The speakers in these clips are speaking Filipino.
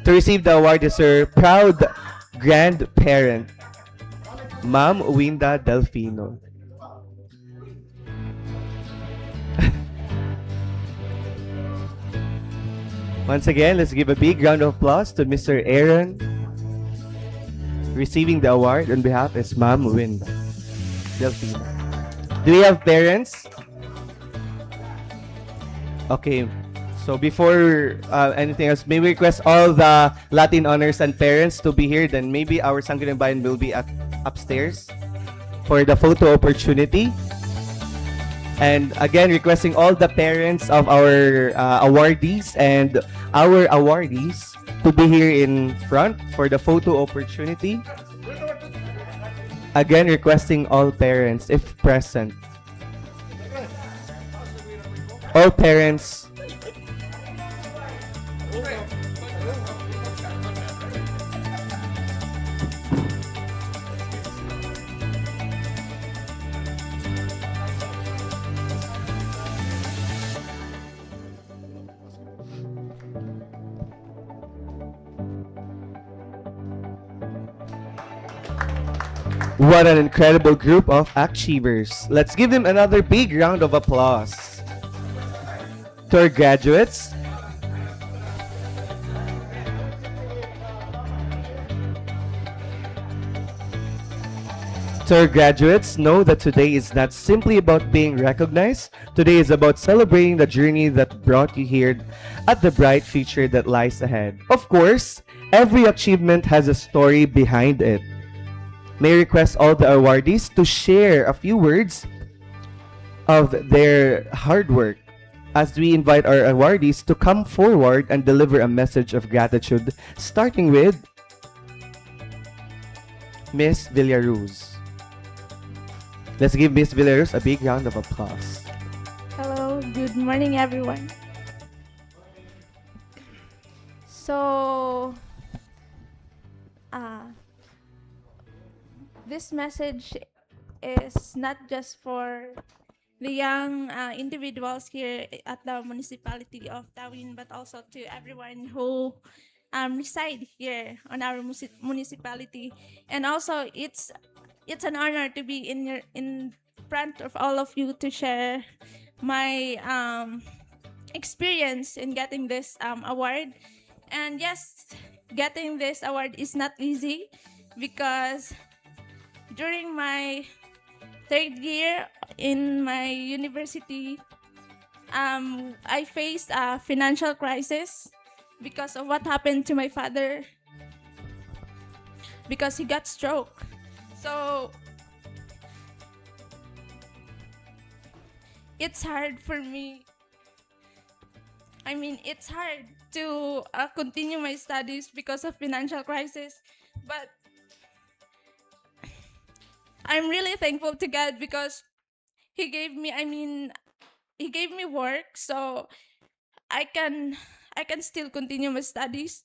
To receive the award is her proud grandparent, Ma'am Winda Delfino. Once again, let's give a big round of applause to Mr. Aaron. Receiving the award on behalf is Ma'am Winda Delfino. Do we have parents? Okay. So before anything else, may we request all the Latin honors and parents to be here. Then maybe our Sangguniang Bayan will be at upstairs for the photo opportunity. And again, requesting all the parents of our awardees and our awardees to be here in front for the photo opportunity. Again, requesting all parents, if present. All parents. What an incredible group of achievers. Let's give them another big round of applause. To our graduates, know that today is not simply about being recognized. Today is about celebrating the journey that brought you here at the bright future that lies ahead. Of course, every achievement has a story behind it. May I request all the awardees to share a few words of their hard work as we invite our awardees to come forward and deliver a message of gratitude, starting with Miss Villaruz. Let's give Miss Villaruz a big round of applause. Hello, good morning, everyone. So, this message is not just for the young individuals here at the municipality of Tawin, but also to everyone who reside here on our municipality. And also, it's an honor to be in front of all of you to share my experience in getting this award. And yes, getting this award is not easy because during my third year in my university, I faced a financial crisis because of what happened to my father, because he got stroke. So it's hard for me. I mean, it's hard to continue my studies because of financial crisis, but I'm really thankful to God because he gave me work, so I can still continue my studies,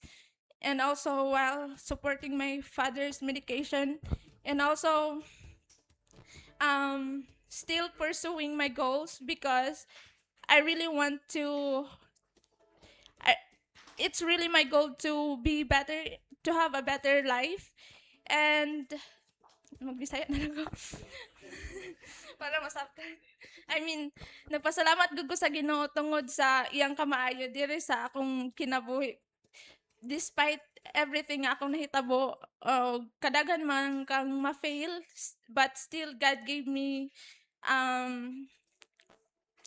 and also while supporting my father's medication, and also still pursuing my goals because I really want to. It's really my goal to be better, to have a better life, and magbisaya na lang ako. Para masabtan. I mean, nagpasalamat gud ko sa Ginoo tungod sa iyang kamaayo diri sa akong kinabuhi. Despite everything nga akong nahitabo, kadaghan man kang ma-fail, but still God gave me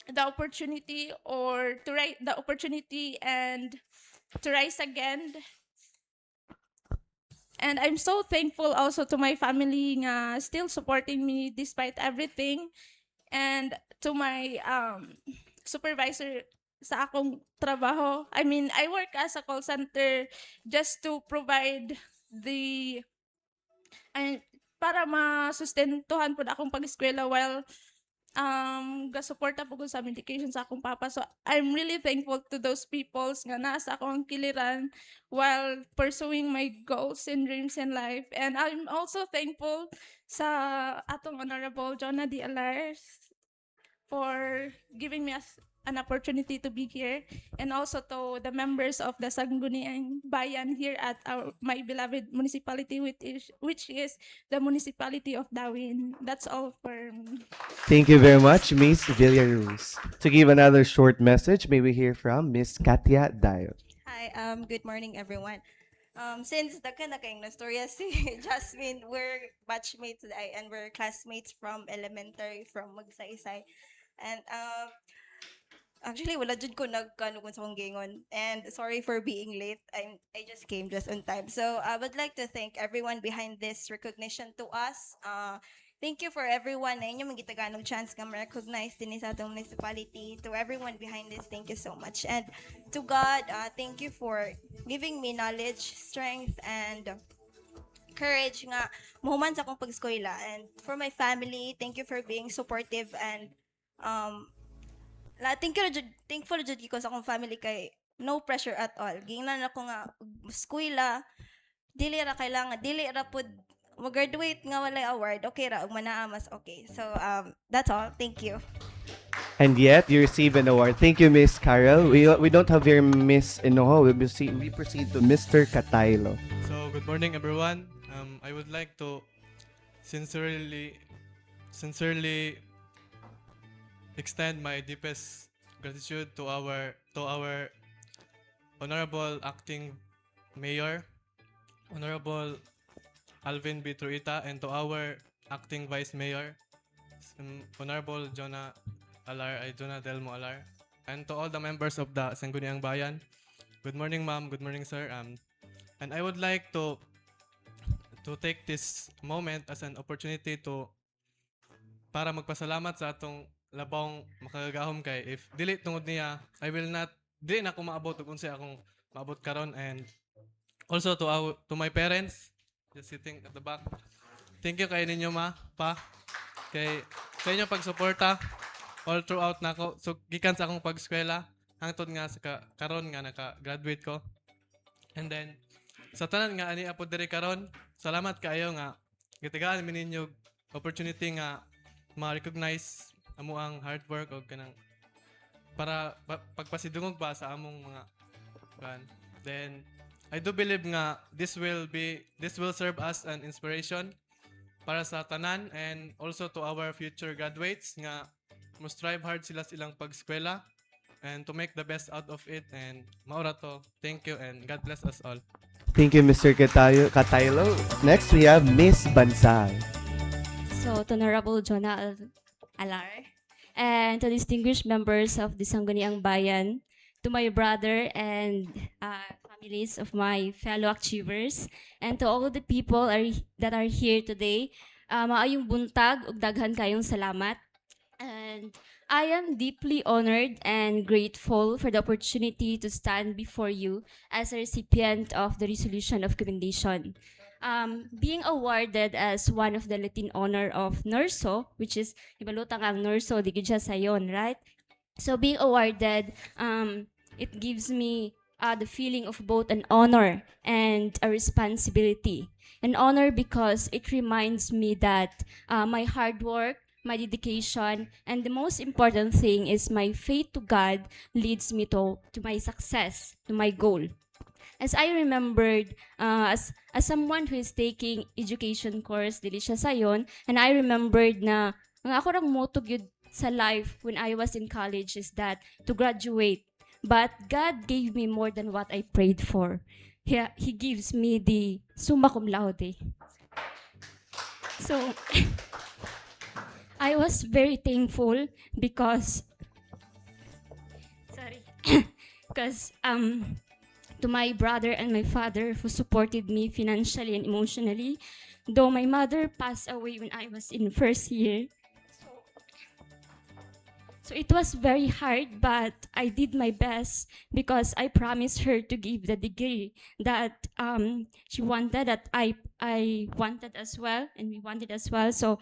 the opportunity and to rise again. And I'm so thankful also to my family nga still supporting me despite everything, and to my supervisor sa akong trabaho. I mean, I work as a call center just to provide para masustentuhan po akong pag-eskwela while gasuporta po ko sa medication sa akong papa. So I'm really thankful to those peoples nga nasa akong kiliran while pursuing my goals and dreams in life. And I'm also thankful sa atong Honorable Jonah D. Alar for giving me an opportunity to be here, and also to the members of the Sangguniang Bayan here at my beloved municipality, which is the municipality of Dawin. That's all for me. Thank you very much, Miss Villaruz. To give another short message, may we hear from Miss Katia Dayo. Hi, good morning everyone. Since daghan na kayong nastorya si Jasmine, we're batchmates and we're classmates from elementary from Magsaysay. And actually wala jud ko nagkanugon sa kong gingon. And sorry for being late. I just came just on time. So I would like to thank everyone behind this recognition to us. Thank you for everyone na inyo magitaganong chance nga ma-recognize din sa atong municipality. To everyone behind this, thank you so much. And to God, thank you for giving me knowledge, strength, and courage nga muhuman sa akong pag-eskwela. And for my family, thank you for being supportive and thankful jud ko sa akong family kay no pressure at all. Gingnan ako nga eskwela, dili ra kailangan, dili ra pud mag-graduate nga walay award, okay ra, ug manaa mas okay. So, that's all. Thank you. And yet, you receive an award. Thank you, Miss Carol. We don't have here Miss Inoho. We proceed to Mr. Kataylo. So, good morning, everyone. I would like to sincerely extend my deepest gratitude to our honorable acting mayor, Honorable Alvin B. Truita, and to our acting vice mayor, Honorable Jonah Delmo Alar, and to all the members of the Sangguniang Bayan. Good morning, ma'am. Good morning, sir. And I would like to take this moment as an opportunity para magpasalamat sa atong labong makagagahom kay if dili tungod niya dili na ako maabot ug unsay akong maabot karon. And also to my parents just sitting at the back, thank you kay ninyo pa kay sa inyong pagsuporta all throughout nako, so gikan sa akong pag-eskwela hangtod nga sa karon nga naka-graduate ko. And then sa tanan nga ani apod diri karon, salamat kaayo nga gitigaan mi ninyo opportunity nga ma-recognize amo ang hard work og kanang para pagpasidungog ba sa among mga kan. Then I do believe nga this will serve as an inspiration para sa tanan and also to our future graduates nga mo strive hard sila silang pag-eskwela and to make the best out of it. And maura to. Thank you and God bless us all. Thank you, Mr. Kataylo. Next, we have Miss Bansal. So, to Honorable Jonah Alar, and to distinguished members of the Sangguniang Bayan, to my brother and families of my fellow achievers, and to all the people that are here today, maayong buntag ug daghan kayong salamat. And I am deeply honored and grateful for the opportunity to stand before you as a recipient of the Resolution of Commendation. Being awarded as one of the Latin honor of NERSO, which is ibalutang ang NERSO, di gid siya sayon, right? So being awarded, it gives me the feeling of both an honor and a responsibility. An honor because it reminds me that my hard work, my dedication, and the most important thing is my faith to God leads me to my success, to my goal. As I remembered, as someone who is taking education course, dili siya sayon, and I remembered na ang ako rang motto gyud sa life when I was in college is that to graduate. But God gave me more than what I prayed for. He gives me the summa cum laude. So I was very thankful because to my brother and my father who supported me financially and emotionally, though my mother passed away when I was in first year. So it was very hard, but I did my best because I promised her to give the degree that she wanted, that I wanted as well, and we wanted as well. So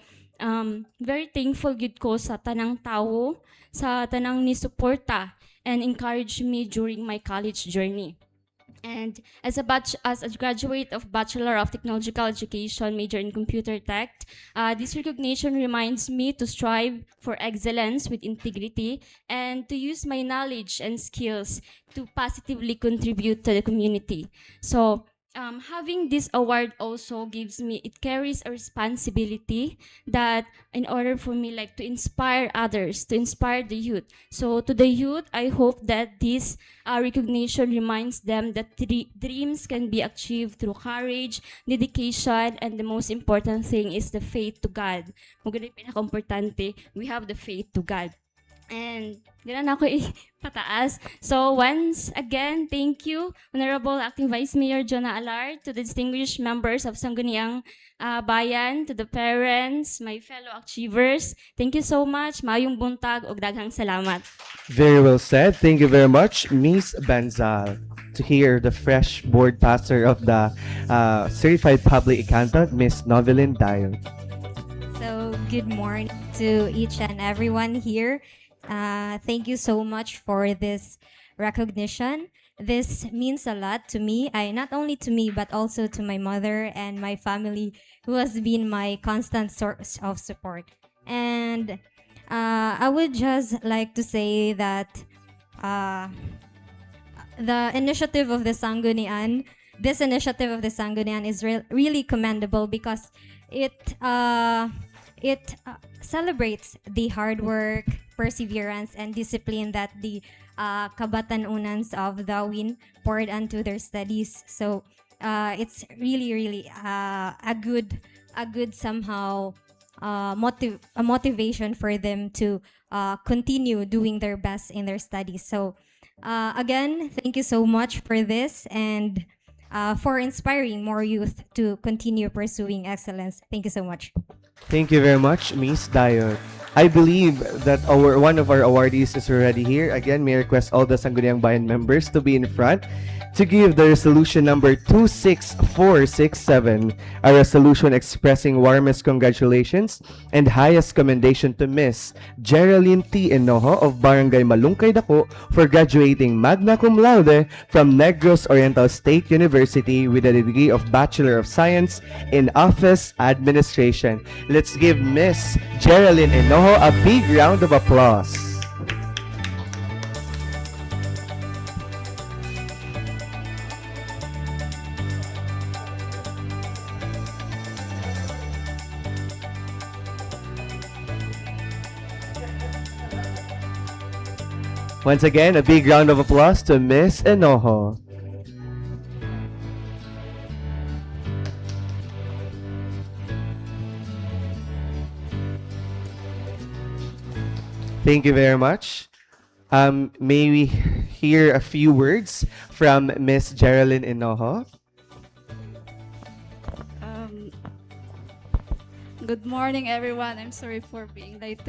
very thankful gid ko sa tanang tao, sa tanang ni suporta and encourage me during my college journey. And as a graduate of Bachelor of Technological Education, major in Computer Tech, this recognition reminds me to strive for excellence with integrity and to use my knowledge and skills to positively contribute to the community. So having this award also it carries a responsibility that in order for me like to inspire others, to inspire the youth. So to the youth, I hope that this recognition reminds them that dreams can be achieved through courage, dedication, and the most important thing is the faith to God. Maganda yung pinaka-importante, we have the faith to God. And ganun ako pataas. So once again, thank you, Honorable Acting Vice Mayor Jonah Alar, to the distinguished members of Sangguniang Bayan, to the parents, my fellow achievers. Thank you so much. Mayong buntag ug daghang salamat. Very well said. Thank you very much, Miss Banzal. To hear the fresh board passer of the Certified Public Accountant, Miss Novelyn Dial. So, good morning to each and everyone here. Thank you so much for this recognition. This means a lot to me. Not only to me, but also to my mother and my family, who has been my constant source of support. And I would just like to say that the initiative of the Sanggunian, this initiative of the Sanggunian is really commendable because it celebrates the hard work, perseverance, and discipline that the Kabatan-Unans of Dawin poured into their studies. So it's really a good somehow a motivation for them to continue doing their best in their studies. So again, thank you so much for this and for inspiring more youth to continue pursuing excellence. Thank you so much. Thank you very much, Miss Dial. I believe that one of our awardees is already here. Again, may I request all the Sangguniang Bayan members to be in front to give the resolution number 26467, a resolution expressing warmest congratulations and highest commendation to Miss Geraldine T. Enojo of Barangay Malungkay Dako for graduating magna cum laude from Negros Oriental State University with a degree of Bachelor of Science in Office Administration. Let's give Miss Geraldine Enojo a big round of applause. Once again, a big round of applause to Miss Enojo. Thank you very much. May we hear a few words from Miss Geraldine Enojo? Good morning, everyone. I'm sorry for being late.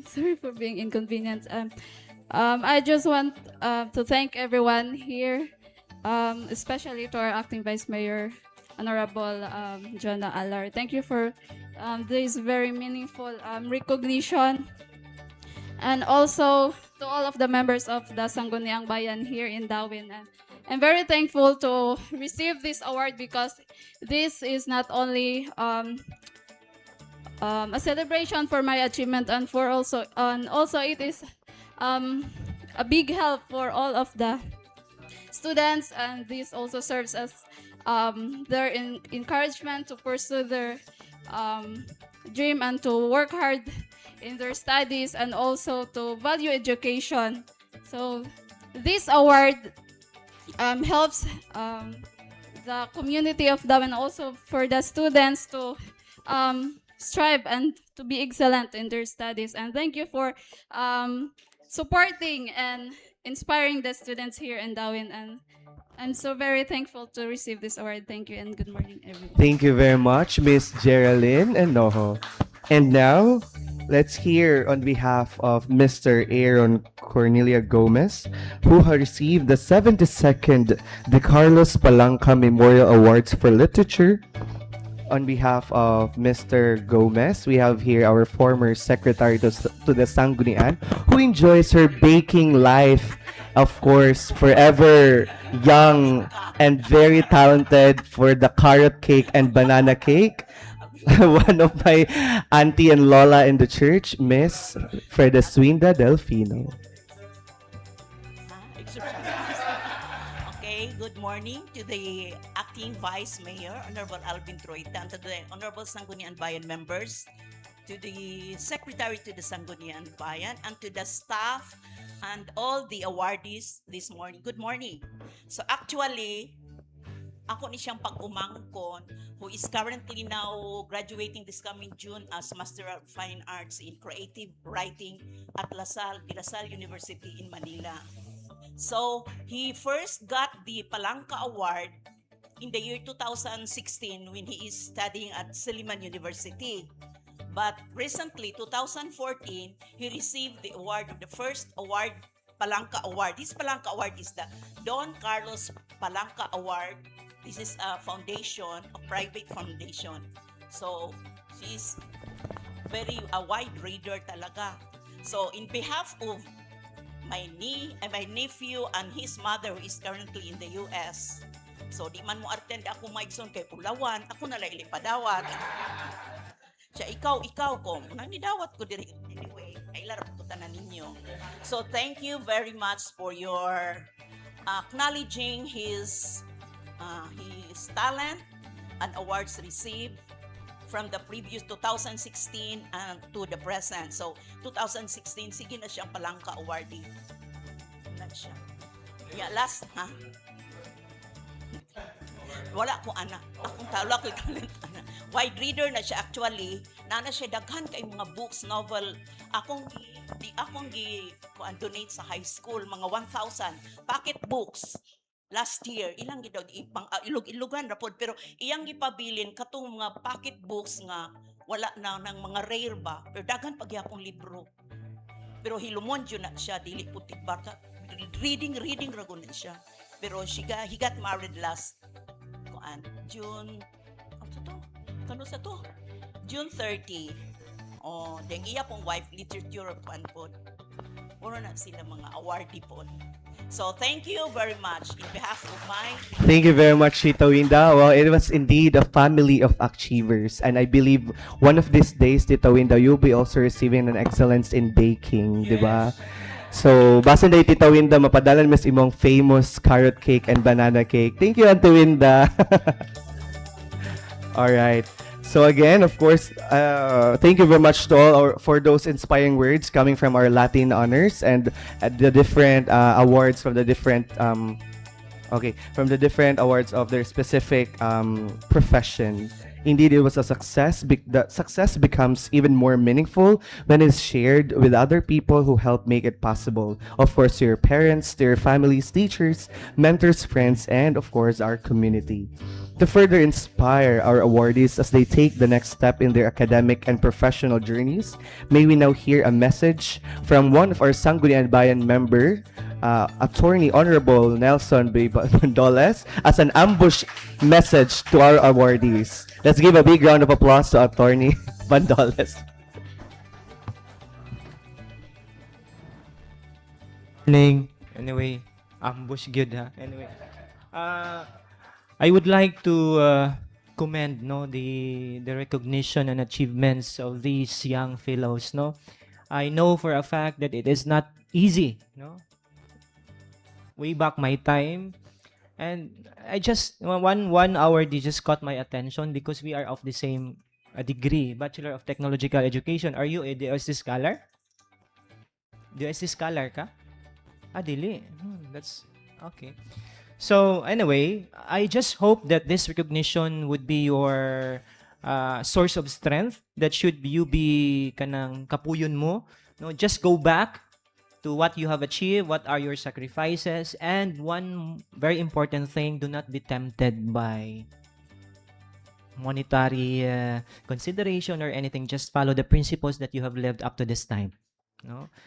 Sorry for being inconvenient. I just want to thank everyone here, especially to our acting Vice Mayor, Honorable Jonah Alar. Thank you for this very meaningful recognition. And also to all of the members of the Sangguniang Bayan here in Dawin. And I'm very thankful to receive this award because this is not only a celebration for my achievement and also it is a big help for all of the students, and this also serves as their encouragement to pursue their dream and to work hard in their studies and also to value education. So this award helps the community of Dawin, also for the students to strive and to be excellent in their studies. And thank you for supporting and inspiring the students here in Dawin. And I'm so very thankful to receive this award. Thank you and good morning, everyone. Thank you very much, Miss Geraldine Enojo. And now, let's hear on behalf of Mr. Aaron Cornelia Gomez, who has received the 72nd De Carlos Palanca Memorial Awards for Literature. On behalf of Mr. Gomez, we have here our former secretary to the Sanggunian, who enjoys her baking life of course, forever young and very talented for the carrot cake and banana cake. One of my auntie and lola in the church, Miss Fredeswinda Delfino. Okay, good morning to the Acting Vice Mayor, Honorable Alvin Troita, and to the Honorable Sangguniang Bayan members, to the Secretary to the Sangguniang Bayan, and to the staff and all the awardees this morning. Good morning. So actually, ako ni siyang pag-umangkon who is currently now graduating this coming June as Master of Fine Arts in Creative Writing at De La Salle University in Manila. So, he first got the Palangka Award in the year 2016 when he is studying at Silliman University. But recently, 2014, he received the award of the first award, Palangka Award. This Palangka Award is the Don Carlos Palangka Award. This is a foundation, a private foundation. So, she's a wide reader talaga. So, in behalf of my nephew and his mother who is currently in the US. So, di man mo attend ako maigson kay Pulawan, ako na lang ilipadawat. Siya, ikaw ko. Nang nidawat ko diri. Anyway, ay larap ko tanan ninyo. So, thank you very much for your acknowledging his talent and awards received from the previous 2016 and to the present. So, 2016, sige na siyang Palangka Awardee. Na siya. Yeah, last, ha? Wala ko anak. Akong tawala ko talent anak. Wide reader na siya actually. Nana siya daghan kay mga books, novel. Akong donate sa high school, mga 1,000 pocket books. Last year, ilang gidaw ipang ilog-ilugan rapod pero iyang gipabilin katong mga pocket books nga wala na ng mga rare ba pero daghan pagyapong libro. Pero hilumon jud na siya dili putik bata. Reading ragon na siya. Pero he got married last June June 30. Oh, deng iya pong wife literature pod. Puro na sila mga awardee po. So, thank you very much in behalf of my... Thank you very much, Tita Winda. Well, it was indeed a family of achievers. And I believe one of these days, Tita Winda, you'll be also receiving an excellence in baking, di ba? So, basta na Tita Winda, mapadalan mas imong famous carrot cake and banana cake. Thank you, Auntie Winda. All right. So again, of course, thank you very much to all for those inspiring words coming from our Latin honors and the different awards from the different from the different awards of their specific profession. Indeed, it was a success. The success becomes even more meaningful when it's shared with other people who help make it possible. Of course, to your parents, to your families, teachers, mentors, friends, and of course, our community. To further inspire our awardees as they take the next step in their academic and professional journeys, may we now hear a message from one of our Sangguniang Bayan member, Attorney Honorable Nelson B. Bandoles, as an ambush message to our awardees. Let's give a big round of applause to Attorney Bandoles. Anyway, ambush good ha. Anyway, I would like to commend the recognition and achievements of these young fellows. I know for a fact that it is not easy. Way back my time, and I just one hour they just caught my attention because we are of the same degree, Bachelor of Technological Education. Are you a DOST scholar? DOST scholar ka? Dili. That's okay. So anyway, I just hope that this recognition would be your source of strength. That should you be kanang kapuyon mo. Just go back to what you have achieved, what are your sacrifices, and one very important thing, do not be tempted by monetary consideration or anything. Just follow the principles that you have lived up to this time.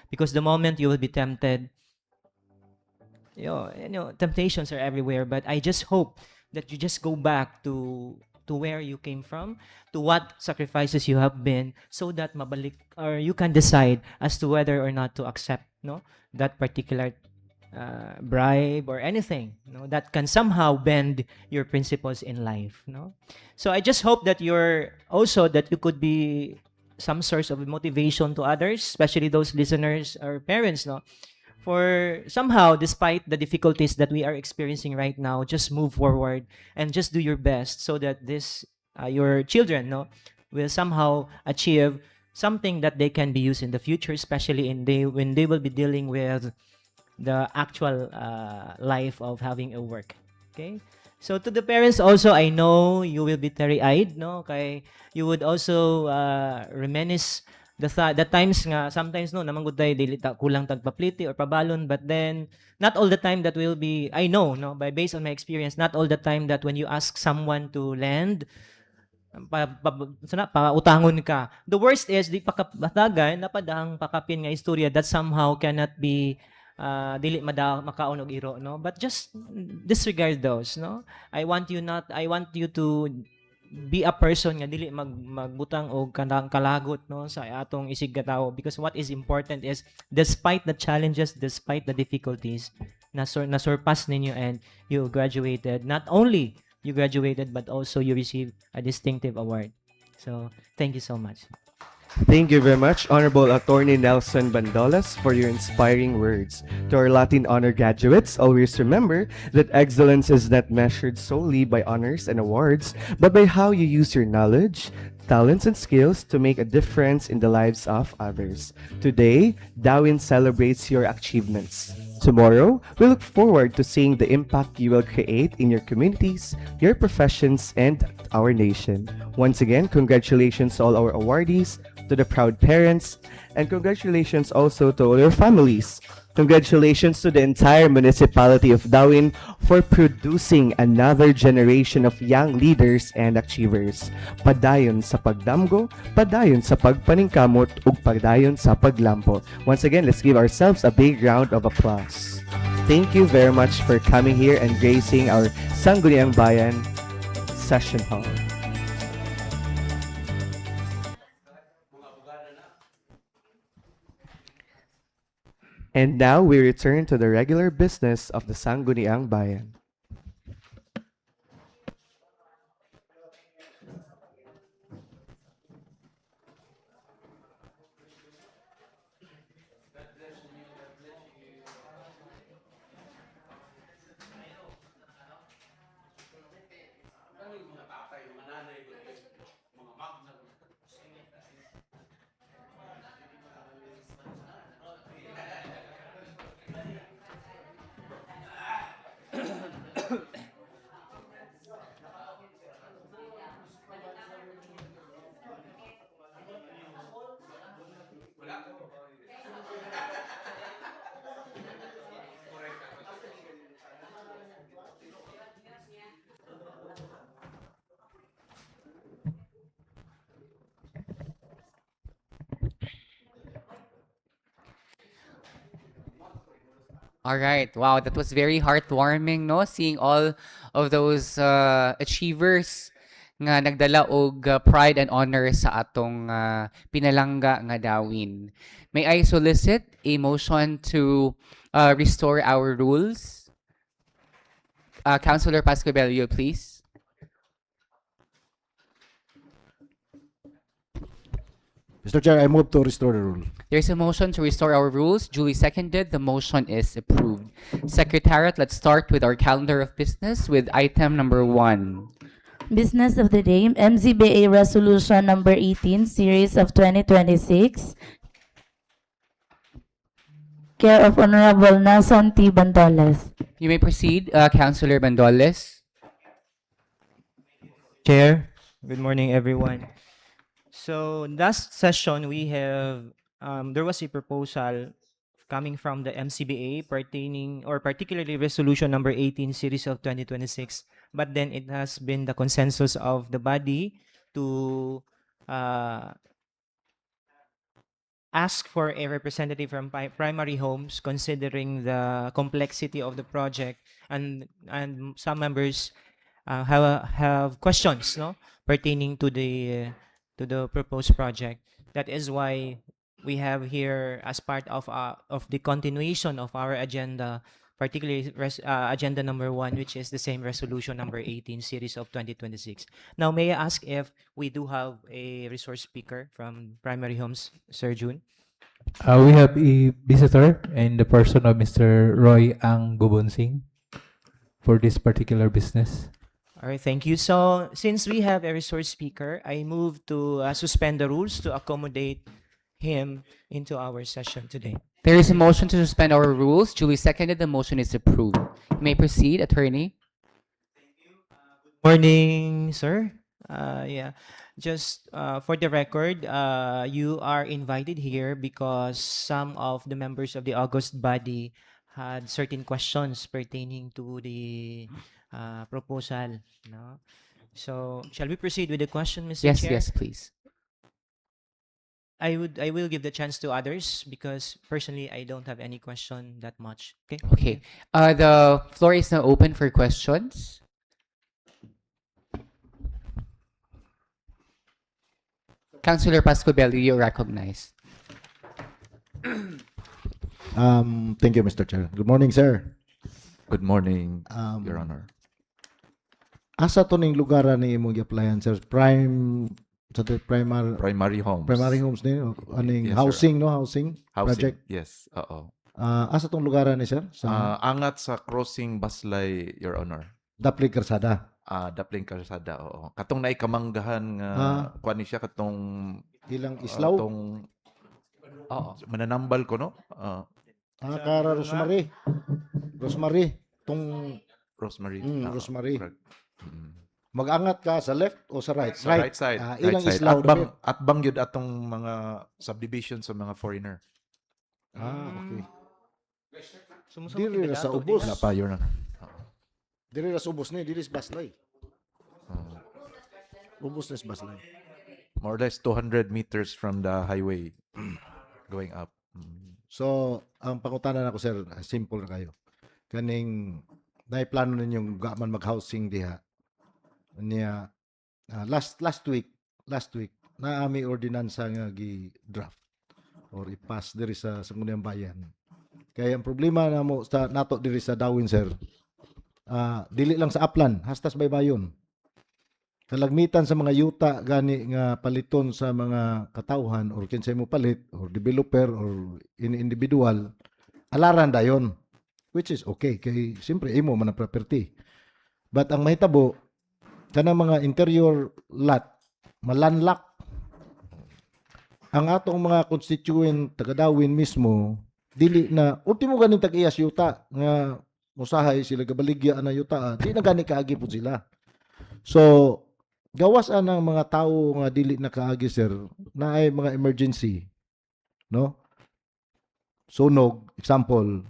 Because the moment you will be tempted, temptations are everywhere, but I just hope that you just go back to where you came from, to what sacrifices you have been, so that mabalik or you can decide as to whether or not to accept that particular bribe or anything, that can somehow bend your principles in life, So I just hope that you could be some source of motivation to others, especially those listeners or parents, for somehow, despite the difficulties that we are experiencing right now, just move forward and just do your best so that your children, will somehow achieve something that they can be used in the future, especially when they will be dealing with the actual life of having a work. Okay? So to the parents also, I know you will be teary-eyed, kay you would also reminisce the times nga sometimes namang good tayo dili kulang tagpapliti or pabalon, but then not all the time that will be, I know, based on my experience, not all the time that when you ask someone to lend, utangon ka. The worst is di pakabatagan napadang pakapin nga istorya that somehow cannot be dili makaon og iro, but just disregard those, I want you to be a person nga dili magbutang og kalagot, sa atong isig katawo, because what is important is despite the challenges, despite the difficulties, nasurpass ninyo and you graduated. Not only you graduated, but also you received a distinctive award. So thank you so much. Thank you very much, Honorable Attorney Nelson Bandolas, for your inspiring words. To our Latin honor graduates, always remember that excellence is not measured solely by honors and awards, but by how you use your knowledge, talents, and skills to make a difference in the lives of others. Today, Dawin celebrates your achievements. Tomorrow, we look forward to seeing the impact you will create in your communities, your professions, and our nation. Once again, congratulations to all our awardees, to the proud parents, and congratulations also to all your families. Congratulations to the entire municipality of Dawin for producing another generation of young leaders and achievers. Padayon sa pagdamgo, padayon sa pagpaningkamot, ug padayon sa paglampo. Once again, let's give ourselves a big round of applause. Thank you very much for coming here and gracing our Sangguniang Bayan session hall. And now we return to the regular business of the Sangguniang Bayan. All right. Wow, that was very heartwarming, no? Seeing all of those achievers nga nagdala og pride and honor sa atong pinalangga nga Dawin. May I solicit a motion to restore our rules? Councilor Pascobello, please. Mr. Chair, I move to restore the rule. There's a motion to restore our rules. Duly seconded. The motion is approved. Secretariat, let's start with our calendar of business with item number 1. Business of the day, MZBA Resolution number 18, Series of 2026. Care of Honorable Nelson T. Bandolas. You may proceed, Councilor Bandoles. Chair, good morning everyone. So last session we have there was a proposal coming from the MCBA pertaining or particularly resolution number 18 series of 2026, but then it has been the consensus of the body to ask for a representative from primary homes considering the complexity of the project, and some members have questions pertaining to the proposed project. That is why we have here, as part of the continuation of our agenda, particularly agenda number 1, which is the same resolution number 18, series of 2026. Now, may I ask if we do have a resource speaker from Primary Homes, Sir June? We have a visitor in the person of Mr. Roy Ang Gubunsing for this particular business. All right, thank you. So, since we have a resource speaker, I move to suspend the rules to accommodate him into our session today. There is a motion to suspend our rules. Duly seconded. The motion is approved. You may proceed, attorney. Morning, sir. Yeah, just for the record, you are invited here because some of the members of the August body had certain questions pertaining to the proposal. No? So, shall we proceed with the question, Mr. Yes, Chair? yes, please. I will give the chance to others because personally I don't have any question that much. Okay. Okay. The floor is now open for questions. Councilor Pascobello, you're recognized. Thank you, Mr. Chair. Good morning, sir. Good morning, Um, Your Honor. Asa to ning lugaran ni imong gi-applyan, sir? Primary homes. Primary homes ni aning Yes, sir. housing, no? Housing project. Yes, oo. Asa tong lugaran ni, sir? Sa Angat sa crossing Baslay, Your Honor. Dapli Karsada. Dapling Karsada, oo. Katong naikamanggahan nga, kuan ni siya katong Ilang islaw? katong mananambal ko, no? Kara Rosemary. Rosemary. Tong Rosemary. Rosemary. Correct. Mm. Mag-angat ka sa left o sa right? Sa right side. Ilang right side. islaw Atbang, dami? atbang yun atong mga subdivision sa mga foreigner. Okay. Sumusubok Dili yung na sa dato, ubos. Wala pa, Your Honor. Dili na sa ubos ni, dili sa Baslay. Ubos na sa Baslay. More or less 200 meters from the highway going up. Mm. So, ang pangutanan ako, sir, simple na kayo. Kaning, plano ninyong gaman mag-housing diha. Niya, last week, na ami ordinansa nga gi-draft or i-pass diri sa Sangguniang Bayan. Kaya ang problema na mo sa nato diri sa Dawin, sir, dili lang sa Aplan, hastas baybayon. Kalagmitan sa mga yuta gani nga paliton sa mga katawhan or kinsay mo palit or developer or individual, alaran dayon, which is okay kay siyempre imo man ang property. But ang mahitabo kanang mga interior lot malanlak, ang atong mga constituent taga Dawin mismo dili na ultimo ganing tag-iyas yuta nga musahay sila gabaligya na yuta, di na gani kaagi po sila. So gawas ang mga tao nga dili na kaagi, sir, na ay mga emergency, no? Sunog, example,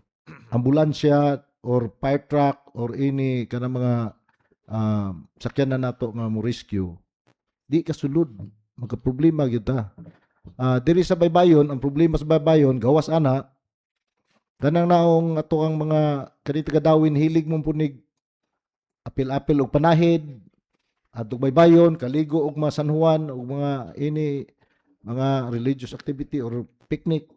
ambulansya or fire truck or any kana mga sakyan na nato nga mo rescue, di kasulod, magka-problema gyud ta. Diri sa baybayon, ang problema sa baybayon gawas ana kanang naong ato ang mga kanita Dawin hilig mong punig apil-apil og panahid adtong baybayon, kaligo og mga San Juan og mga mga religious activity or picnic.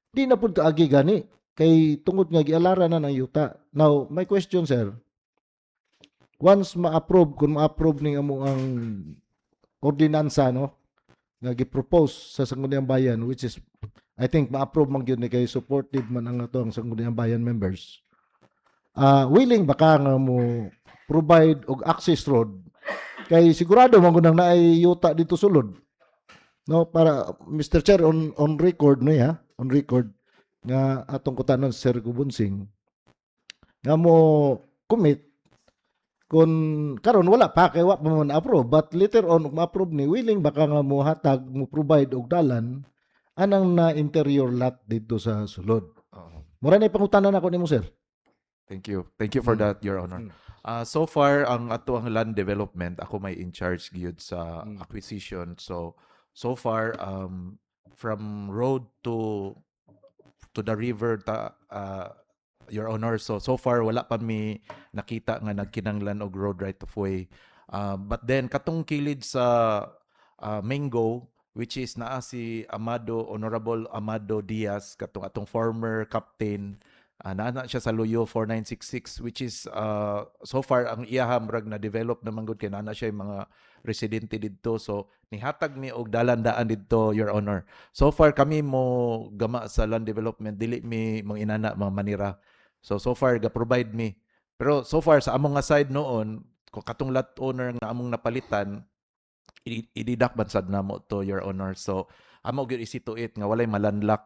Di na pud kaagi gani kay tungod nga gialara na ng yuta. Now, my question, sir. Once ma-approve, kung ma-approve ning amo ang ordinansa, no, nga gi-propose sa Sangguniang Bayan, which is I think ma-approve man gyud ni kay supportive man ang ato ang Sangguniang Bayan members. Willing ba ka nga mo provide og access road kay sigurado man gud nang naay yuta dito sulod, no, para Mr. Chair on record no ya, on record nga atong kutanon Sir Gubunsing nga mo commit kun karon wala pa kay wa pa man approve, but later on ug ma-approve ni, willing baka nga mo hatag mo provide og dalan anang na interior lot dito sa sulod. Mura na pangutanan ako nimo, sir. Thank you. Thank you for that, Your Honor. So far, ang ato ang land development, ako may in charge gyud sa acquisition. So far, from road to the river, Your Honor, so far wala pa mi nakita nga nagkinanglan og road right of way. But then katong kilid sa Mango, which is naa si Honorable Amado Diaz, katong atong former captain Naana siya sa Luyo 4966, which is so far ang iyaham rag na develop naman gud kay naana siya yung mga residente didto. So nihatag mi og dalan-daan didto, Your Honor. So far kami mo gama sa land development, dili mi mga inana mga manira. So far ga provide mi. Pero so far sa among nga side noon, kung katong lot owner nga among napalitan, ididak man sad namo to, Your Honor. So amo gyud isituit nga walay malandlak.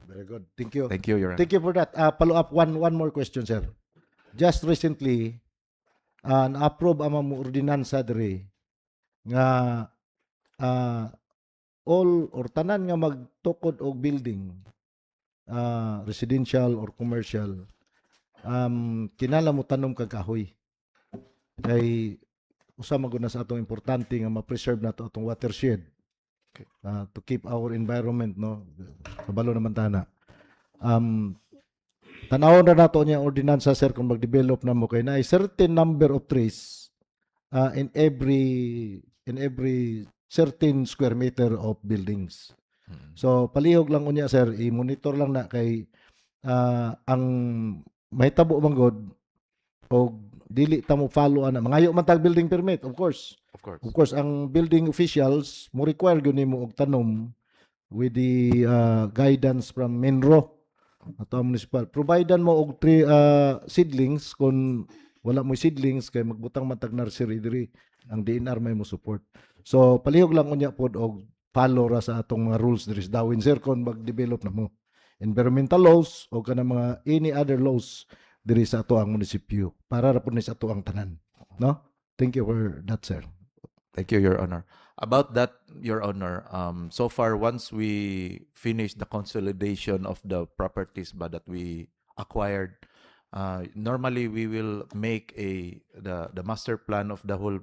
Very good. Thank you. Thank you, Your Honor. Thank you for that. Follow up one more question, sir. Just recently, na-approve ang mga ordinansa diri nga all or tanan nga magtukod og building, residential or commercial, kinala mo tanom kag kahoy. Kay usa man gud na sa atong importante nga ma-preserve nato atong watershed. To keep our environment, no, kabalo naman tana. Tanaw na nato niya ordinansa, sir, kung mag-develop na mo kay na a certain number of trees in every certain square meter of buildings. So palihog lang unya, sir, i-monitor lang na kay ang mahitabo man god og dili ta mo follow ana mangayo man tag building permit, of course. Of course, ang building officials mo require gyud nimo og tanom with the guidance from Minro ato ang municipal. Providean mo og seedlings kung wala mo seedlings kay magbutang matag nursery diri ang DNR may mo support. So palihog lang unya pod og follow ra sa atong mga rules diri sa Dawin, sir, kung mag-develop na mo. Environmental laws o kana mga any other laws diri sa ato ang munisipyo para ra pod ni sa ato ang tanan, no? Thank you for that, sir. Thank you, Your Honor. About that, Your Honor, so far, once we finish the consolidation of the properties that we acquired, normally we will make the master plan of the whole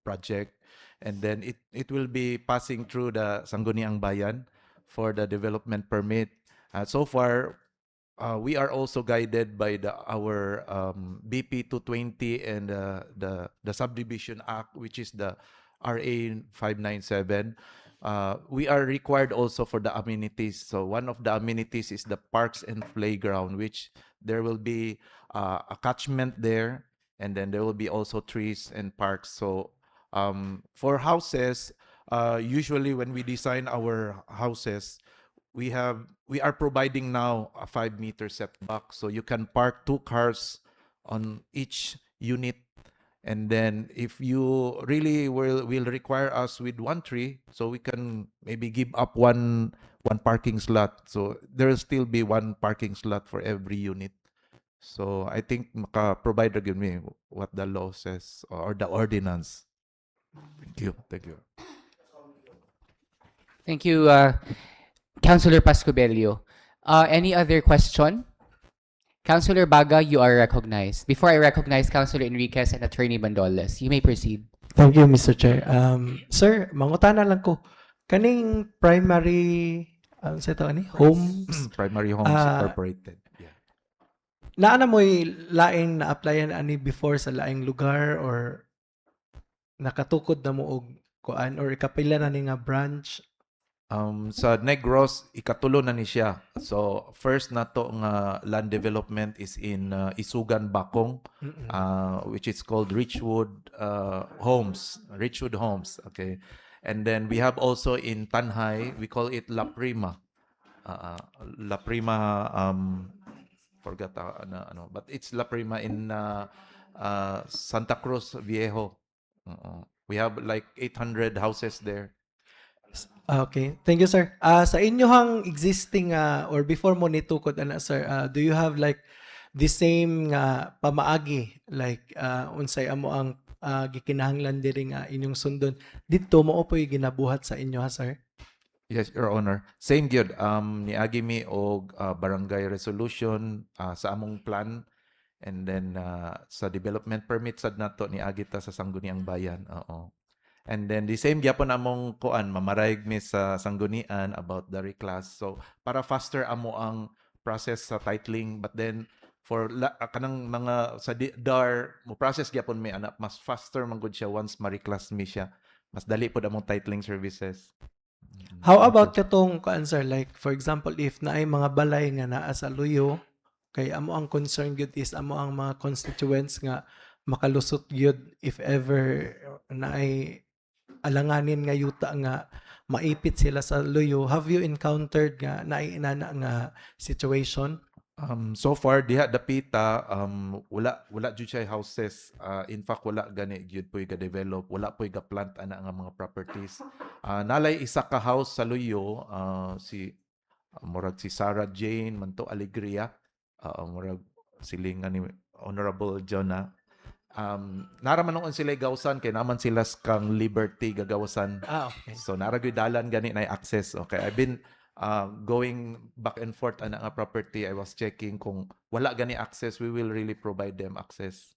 project, and then it will be passing through the Sangguniang Bayan for the development permit. So far, we are also guided by our BP 220 and the Subdivision Act, which is the RA 597. We are required also for the amenities. So one of the amenities is the parks and playground, which there will be a catchment there, and then there will be also trees and parks. So for houses, usually when we design our houses, we are providing now a 5-meter setback, so you can park 2 cars on each unit. And then if you really will require us with 1 tree, so we can maybe give up one parking slot. So there will still be 1 parking slot for every unit. So I think maka-provide ra gyud me what the law says or the ordinance. Thank you. Thank you. Thank you, Councilor Pascobello. Any other question? Councilor Baga, you are recognized. Before I recognize Councilor Enriquez and Attorney Bandoles, you may proceed. Thank you, Mr. Chair. Sir, mangutana lang ko. Kaning primary, sa ito, homes? Primary Homes Incorporated. Yeah. Naana mo'y laing na-applyan ani before sa laing lugar or nakatukod na mo og kuan or ikapila na ni nga branch? Sa Negros, ikatulo na ni siya. So, first na to nga land development is in Isugan, Bakong, which is called Richwood Homes. Richwood Homes, okay. And then we have also in Tanhay, we call it La Prima. La Prima, forgot but it's La Prima in Santa Cruz Viejo. We have like 800 houses there. Okay. Thank you, sir. Sa inyohang existing or before mo nitukod ana, sir, do you have like the same pamaagi like unsay amo ang gikinahanglan diri nga inyong sundon dito mo po'y ginabuhat sa inyo, ha, sir? Yes, Your Honor. Same gyud. Niagi mi og barangay resolution sa among plan, and then sa development permit sad nato niagi ta sa Sangguniang Bayan. Oo. And then the same gyapon among kuan mamarayag mi sa Sanggunian about the reclass. So para faster amo ang process sa titling, but then for kanang mga sa DAR mo process gyapon mi ana mas faster man gud siya once ma-reclass mi siya. Mas dali pod among titling services. How about katong kuan, sir, like for example if naay mga balay nga naa sa Luyo Kay amo ang concern gyud is amo ang mga constituents nga makalusot gyud if ever na ay alanganin nga yuta nga maipit sila sa luyo. Have you encountered nga naay inana nga situation? So far diha dapita wala jud siya houses. In fact wala gani jud puy ga develop, wala puy ga plant ana nga mga properties. Nalay isa ka house sa Luyo, si murag si Sarah Jane manto Alegria, murag siling ni Honorable Jonah. Naraman noon sila gawsan kay naman sila kang Liberty gagawasan. Okay. So nara gyud dalan gani na access. Okay, I've been going back and forth ana nga property. I was checking kung wala gani access, we will really provide them access.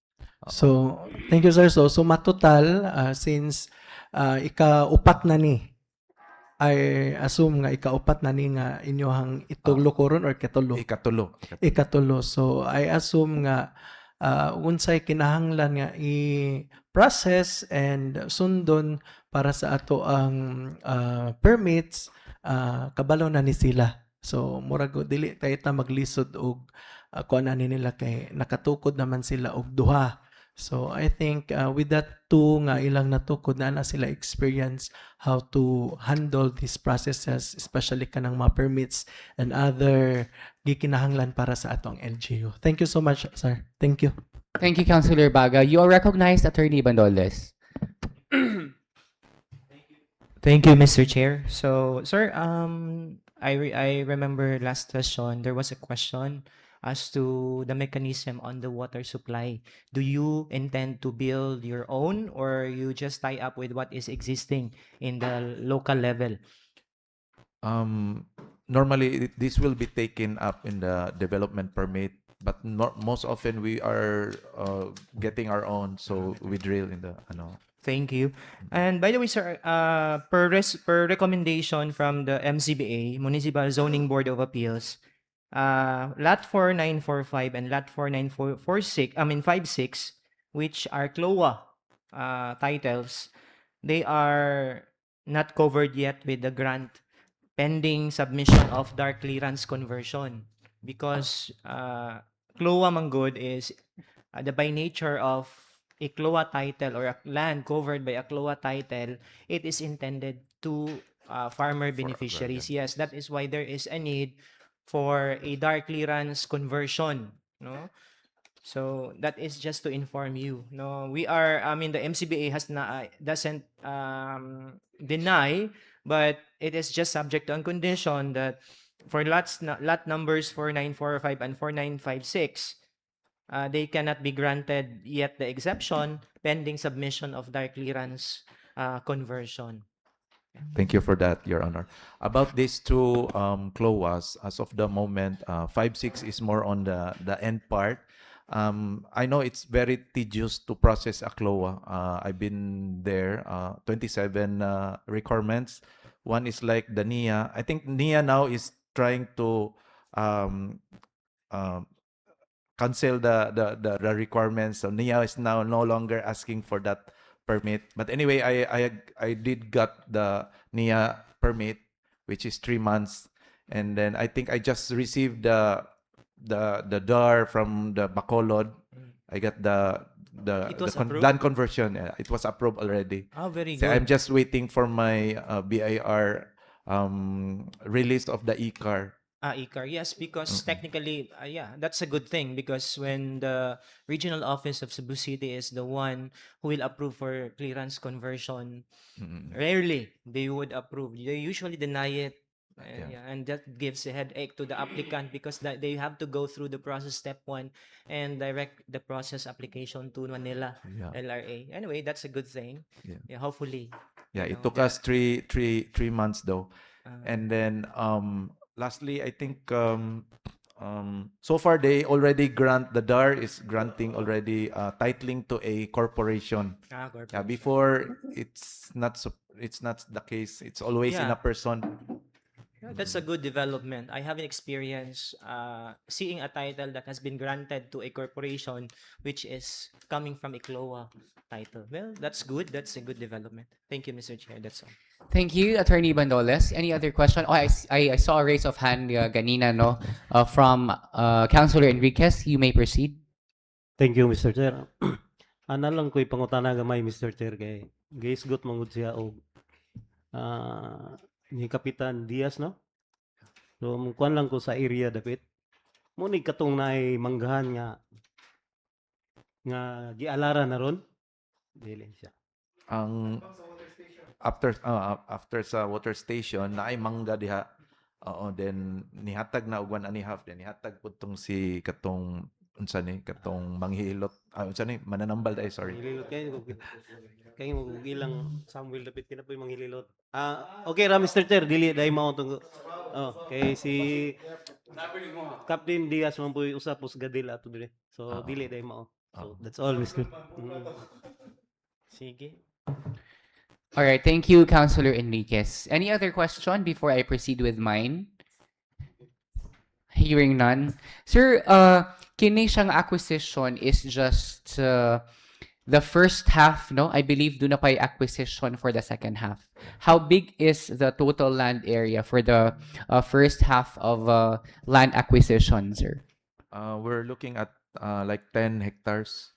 So, thank you sir. So matotal since ika-upat na ni I assume nga ika-upat na ni nga inyohang itulo koron or katulo? Ikatulo. So I assume nga unsay kinahanglan nga i-process and sundon para sa ato ang permits, kabalo na ni sila. So murag dili kay ta maglisod og kuan ani nila kay nakatukod naman sila og duha. So I think with that two nga ilang natukod na sila experience how to handle these processes, especially kanang mga permits and other gikinahanglan para sa atong LGU. Thank you so much, sir. Thank you. Thank you, Councilor Baga. You are recognized, Attorney Bandoles. Thank you, Mr. Chair. So, sir, I remember last session there was a question as to the mechanism on the water supply. Do you intend to build your own or you just tie up with what is existing in the local level? Normally this will be taken up in the development permit, but most often we are getting our own, so we drill in the Thank you. And by the way, sir, per recommendation from the MCBA, Municipal Zoning Board of Appeals, Lot 4945 and Lot 56, which are CLOA titles, they are not covered yet with the grant pending submission of dark clearance conversion because CLOA Manggod is by nature of a CLOA title or a land covered by a CLOA title, it is intended to farmer beneficiaries. Yes, that is why there is a need for a dark clearance conversion, no? So that is just to inform you. No, we are. I mean, the MCBA doesn't deny, but it is just subject to a condition that for lot numbers 4945 and 4956, they cannot be granted yet the exemption pending submission of dark clearance conversion. Thank you for that, Your Honor. About these two CLOAs, as of the moment, 5.6 is more on the end part. I know it's very tedious to process a CLOA. I've been there, 27 requirements. One is like the NIA. I think NIA now is trying to cancel the requirements. So NIA is now no longer asking for that permit. But anyway, I did got the NIA permit, which is 3 months, and then I think I just received the DAR from the Bacolod. I got the land conversion. Yeah, it was approved already. Oh, very So good. I'm just waiting for my BIR release of the e-car. ICAR, yes, because technically, yeah, that's a good thing because when the regional office of Cebu City is the one who will approve for clearance conversion, rarely they would approve. They usually deny it, and that gives a headache to the applicant because they have to go through the process step 1 and direct the process application to Manila LRA. Anyway, that's a good thing. Yeah, hopefully. Yeah, you it know, took us three months though, and then lastly, I think so far they already grant the DAR is granting already titling to a corporation. Yeah, corporation. before it's not the case. It's always in Yeah. a person. Yeah, that's a good development. I have an experience seeing a title that has been granted to a corporation which is coming from ICLOA. title. Well, that's good. That's a good development. Thank you, Mr. Chair. That's all. Thank you, Attorney Bandoles. Any other question? Oh, I saw a raise of hand ganina, no? From Councilor Enriquez. You may proceed. Thank you, Mr. Chair. Ana lang ko'y pangutana gamay, Mr. Chair, kay giisgot mangud siya og ni Kapitan Diaz, no? So, mungkuan lang ko sa area dapit. Muni katong naay manggahan nga gialara na ron. Dili siya. Ang after sa water station na ay mangga diha. Oo, then nihatag na og 1.5 then nihatag pud tong si katong unsa ni katong manghilot unsa ni mananambal dai sorry. Manghilot kay mo ilang Samuel dapit kinapoy manghilot. Okay ra Mr. Chair, dili dai mao tong kay si Captain Diaz man poy usa pos gadil ato dire. So dili dai mao. So that's all, Mr. Sige. All right, thank you, Councilor Enriquez. Any other question before I proceed with mine? Hearing none. Sir, kini siyang acquisition is just the first half, no? I believe do na pay acquisition for the second half. How big is the total land area for the first half of land acquisition, sir? We're looking at like 10 hectares.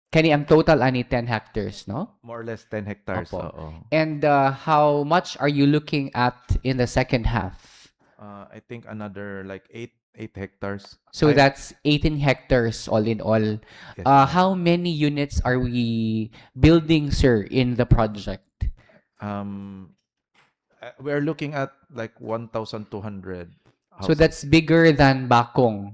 Kani ang total ani 10 hectares, no? More or less 10 hectares. Opo. Oo. And how much are you looking at in the second half? I think another like 8 hectares. So that's 18 hectares all in all. Yes. How many units are we building, sir, in the project? We're looking at like 1,200 So houses. that's bigger than Bakong.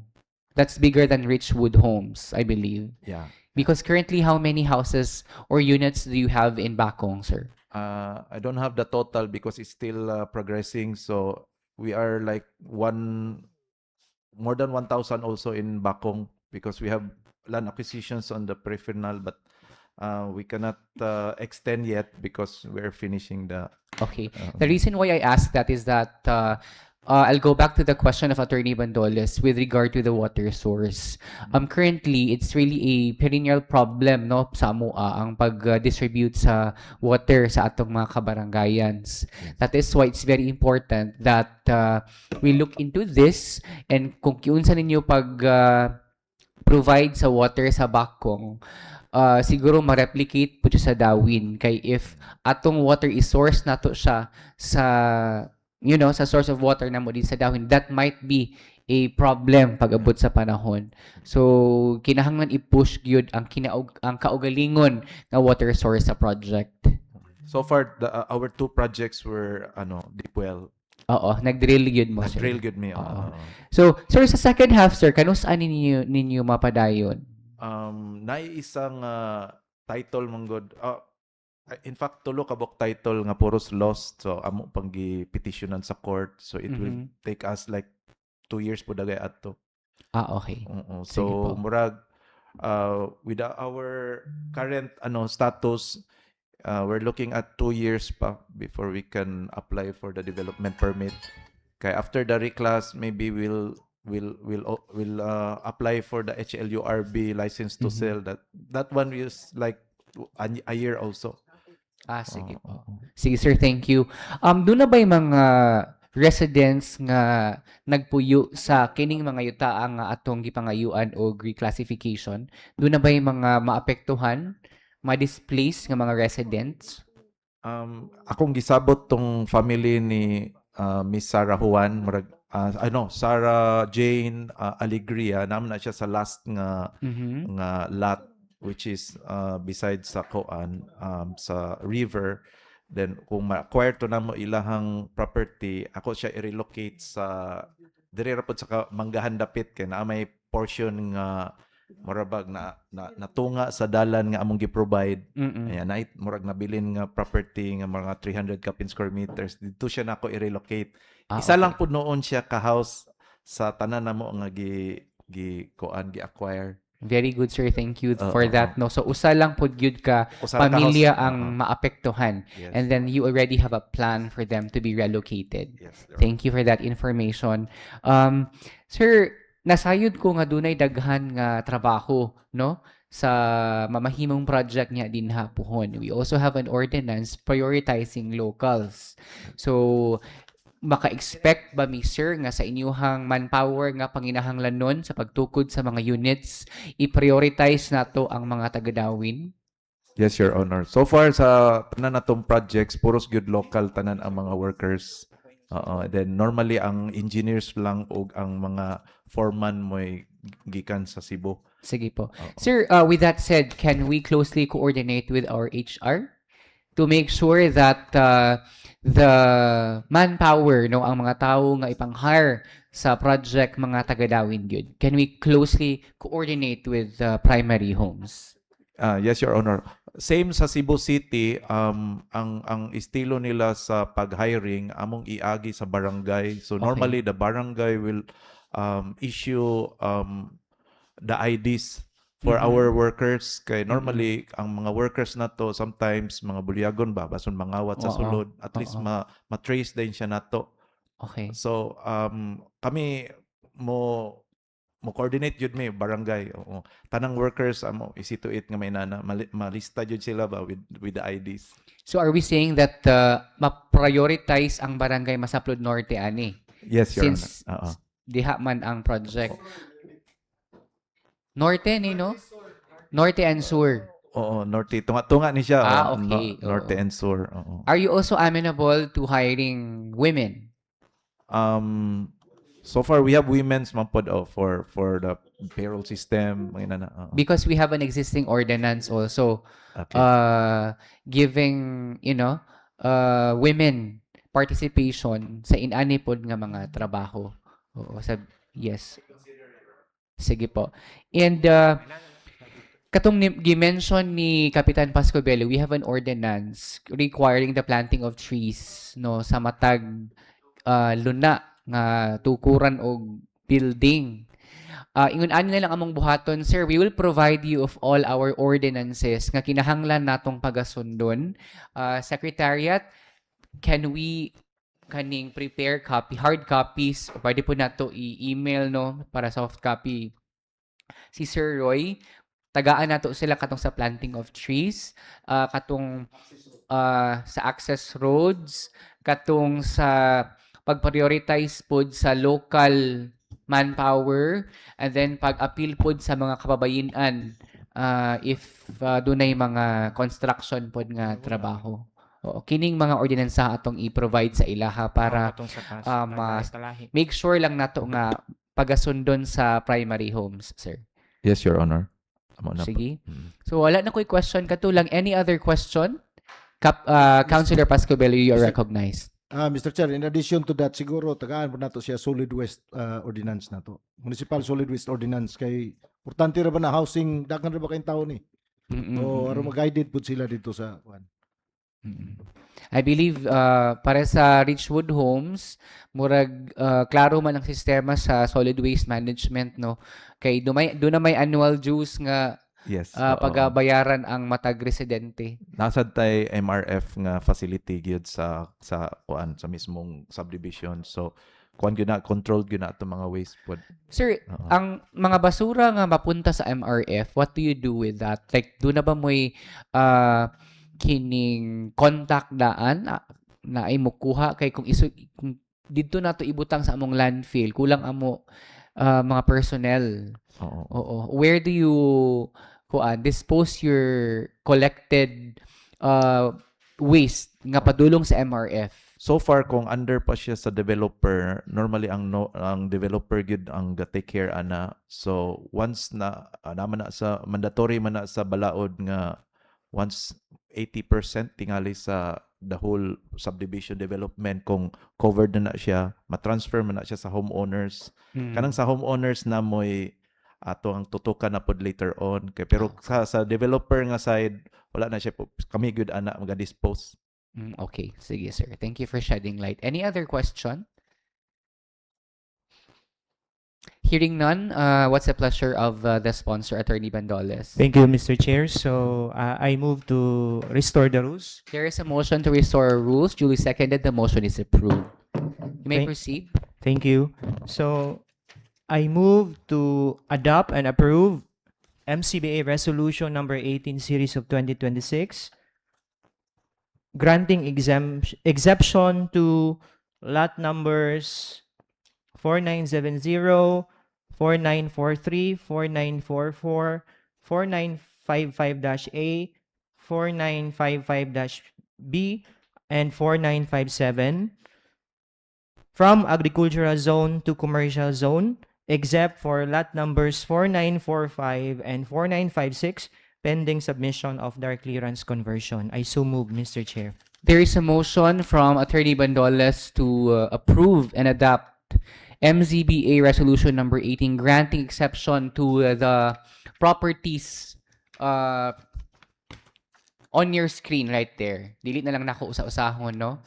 That's bigger than Richwood Homes, I believe. Yeah. Because currently, how many houses or units do you have in Bakong, sir? I don't have the total because it's still progressing. So we are like more than 1,000 also in Bakong because we have land acquisitions on the peripheral, but we cannot extend yet because we're finishing the. Okay. The reason why I asked that is that I'll go back to the question of Attorney Bandoles with regard to the water source. Currently, it's really a perennial problem, no, sa AMUA, ang pag-distribute sa water sa atong mga kabarangayans. That is why it's very important that we look into this and kung kiunsa ninyo provide sa water sa Bakong, siguro ma-replicate po siya sa Dawin. Kay if atong water is source nato siya sa sa source of water na mo din sa Dawin, that might be a problem pag abot sa panahon. So kinahanglan i-push gyud ang kaugalingon nga water source sa project. So far, our 2 projects were deep well. Oo, nag-drill gyud mo, sir. Nag-drill gyud me. So, sir, sa second half, sir, kanus ani ninyo mapadayon? Naiisang title manggod. In fact, tulo kabok title nga puros lost. So amo pang gi-petitionan sa court. So it will take us like 2 years po dagay adto. Okay. So Sige po. murag with our current status, we're looking at 2 years pa before we can apply for the development permit. Kay after the reclass, maybe we'll apply for the HLURB license to sell. That one is like a year also. Sige po. Sige, sir, thank you. Doon na ba yung mga residents nga nagpuyo sa kining mga yuta ang atong gipangayuan o reclassification? Doon na ba yung mga maapektuhan, ma-displace nga mga residents? Akong gisabot tong family ni Miss Sarah Juan, Sarah Jane Alegria, naman na siya sa last nga lot, which is besides sa Koan, sa river. Then kung ma-acquire to namo ilahang property, ako siya i-relocate sa dire ra pod sa Manggahan dapit kay na may portion nga murabag na natunga sa dalan nga among gi-provide. Ayan, murag nabilin nga property nga mga 300 kapin square meters. Dito siya nako i-relocate. Isa lang pud noon siya ka house sa tanan namo nga gi-acquire. Very good, sir. Thank you for that. No, so usa lang pud gyud ka pamilya ang maapektuhan, and then you already have a plan for them to be relocated. Thank you for that information. Sir, nasayod ko nga dunay daghan nga trabaho, no, sa mamahimong project niya din hapuhon. We also have an ordinance prioritizing locals. So, maka-expect ba mi sir nga sa inyuhang manpower nga panginahanglan nun sa pagtukod sa mga units, i-prioritize nato ang mga taga-Dawin? Yes, Your Honor. So far sa tanan natong projects, puros good local tanan ang mga workers. Then normally ang engineers lang ug ang mga foreman mo'y gikan sa Cebu. Sige po. Sir, with that said, can we closely coordinate with our HR to make sure that the manpower, no, ang mga tao nga ipang-hire sa project mga taga-Dawin gyud, can we closely coordinate with primary homes? Yes, Your Honor. Same sa Cebu City, ang estilo nila sa pag-hiring among iagi sa barangay. So normally the barangay will issue the IDs for our workers. Kay normally ang mga workers na to sometimes mga bulyagon ba bason mangawat sa sulod, at least ma-trace din siya nato. Okay. So kami mo coordinate jud may barangay. Oo. Tanang workers amo isituit nga may nana malista jud sila ba with the IDs. So are we saying that ma-prioritize ang barangay Masaplod Norte ani? Yes, Your Since Honor. diha man ang project. Norte ni no? Norte and Sur. Oo, Norte. Tunga ni siya. Okay. Norte and Sur. Oo. Are you also amenable to hiring women? So far we have women's mapod for the payroll system. Because we have an existing ordinance also giving, women participation sa inani pod nga mga trabaho. Oo, yes. Sige po. And katong gi-mention ni Kapitan Pasco Bello, we have an ordinance requiring the planting of trees no sa matag luna nga tukuran og building. Ingon ani na lang among buhaton, sir, we will provide you of all our ordinances nga kinahanglan natong pagasundon. Secretariat, can we kaning prepare hard copies, pwede po nato i-email no para soft copy si Sir Roy, tagaan nato sila katong sa planting of trees, katong sa access roads, katong sa pag-prioritize pod sa local manpower, and then pag-appeal pod sa mga kababayan if dunay mga construction pod nga trabaho. Oo, kining mga ordinansa atong i-provide sa ilaha para make sure lang nato nga pagasundon sa primary homes, sir. Yes, Your Honor. Sige. So wala na ko'y question katulang. Any other question? Councilor Pascobello, you are recognized. Mr. Chair, in addition to that, siguro tagaan po nato siya solid waste ordinance nato. Municipal solid waste ordinance kay importante ra ba na housing daghan ra ba kayong tao ni? O aron mag-guided pud sila dito sa kuan. I believe para sa Richwood Homes, murag klaro man ang sistema sa solid waste management no. Kay do na may annual dues nga yes, pagabayaran ang matag residente. Nasad tay MRF nga facility gyud sa kuan sa mismong subdivision. So kuan gyud na controlled gyud na ato mga waste pod. Sir, ang mga basura nga mapunta sa MRF, what do you do with that? Like do na ba mo'y kining contact daan na ay mukuha kay kung dito nato ibutang sa among landfill kulang amo mga personnel. Oo. Where do you dispose your collected waste nga padulong sa MRF? So far kung under pa siya sa developer, normally ang developer gid ang take care ana. So once na naman na sa mandatory man na sa balaod nga once 80% tingali sa the whole subdivision development kung covered na siya, matransfer man na siya sa homeowners. Kanang sa homeowners na mo'y ato ang tutukan na pod later on. Kay pero sa developer nga side wala na siya po. Kami good ana mag-dispose. Okay, sige sir. Thank you for shedding light. Any other question? Hearing none, what's the pleasure of the sponsor, Attorney Bandoles? Thank you, Mr. Chair. So, I move to restore the rules. There is a motion to restore rules. Duly seconded. The motion is approved. You may proceed. Thank you. So, I move to adopt and approve MCBA Resolution number 18 series of 2026, granting exception to lot numbers 4970, 4943, 4944, 4955-A, 4955-B, and 4957 from agricultural zone to commercial zone, except for lot numbers 4945 and 4956, pending submission of their clearance conversion. I so move, Mr. Chair. There is a motion from Attorney Bandoles to approve and adopt MZBA Resolution number 18, granting exception to the properties on your screen right there. Dili na lang nako usa-usahon, no?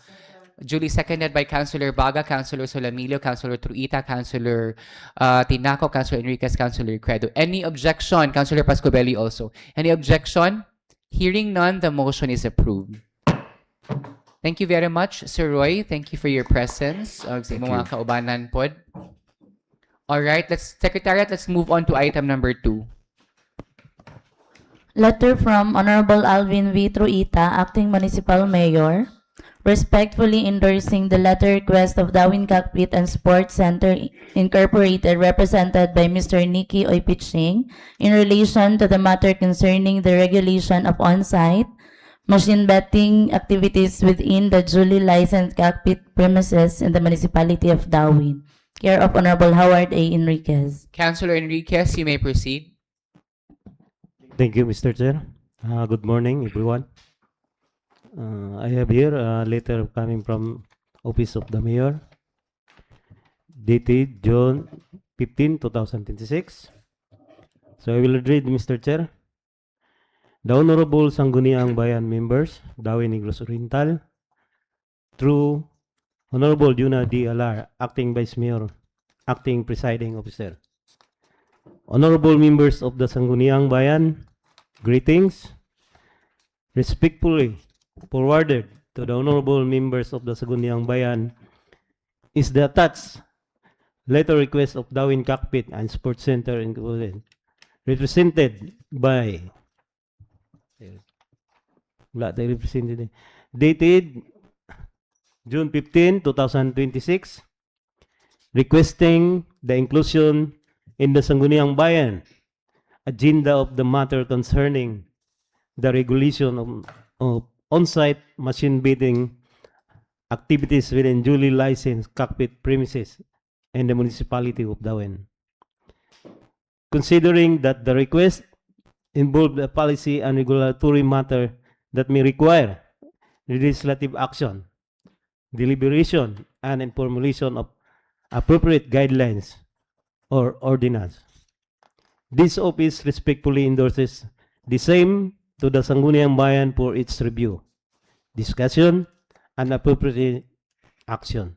Duly seconded by Councilor Baga, Councilor Solamilio, Councilor Truita, Councilor Tinaco, Councilor Enriquez, Councilor Credo. Any objection? Councilor Pascobelli also. Any objection? Hearing none, the motion is approved. Thank you very much, Sir Roy. Thank you for your presence. Sa mga kaubanan pod. All right, Secretariat, let's move on to item number 2. Letter from Honorable Alvin V. Truita, Acting Municipal Mayor, respectfully endorsing the letter request of Dawin Cockpit and Sports Center Incorporated, represented by Mr. Nicky Oypiching, in relation to the matter concerning the regulation of on-site machine betting activities within the duly licensed cockpit premises in the municipality of Dawin. Care of Honorable Howard A. Enriquez. Councilor Enriquez, you may proceed. Thank you, Mr. Chair. Good morning, everyone. I have here a letter coming from Office of the Mayor, dated June 15, 2026. So I will read, Mr. Chair. The Honorable Sangguniang Bayan members, Dawin Negros Oriental, through Honorable Juna D. Alar, Acting Vice Mayor, Acting Presiding Officer. Honorable members of the Sangguniang Bayan, greetings. Respectfully forwarded to the honorable members of the Sangguniang Bayan is the attached letter request of Dawin Cockpit and Sports Center included, represented by dated June 15, 2026, requesting the inclusion in the Sangguniang Bayan agenda of the matter concerning the regulation of on-site machine bidding activities within duly licensed cockpit premises in the municipality of Dawin. Considering that the request involved a policy and regulatory matter that may require legislative action, deliberation, and formulation of appropriate guidelines or ordinance. This office respectfully endorses the same to the Sangguniang Bayan for its review, discussion, and appropriate action.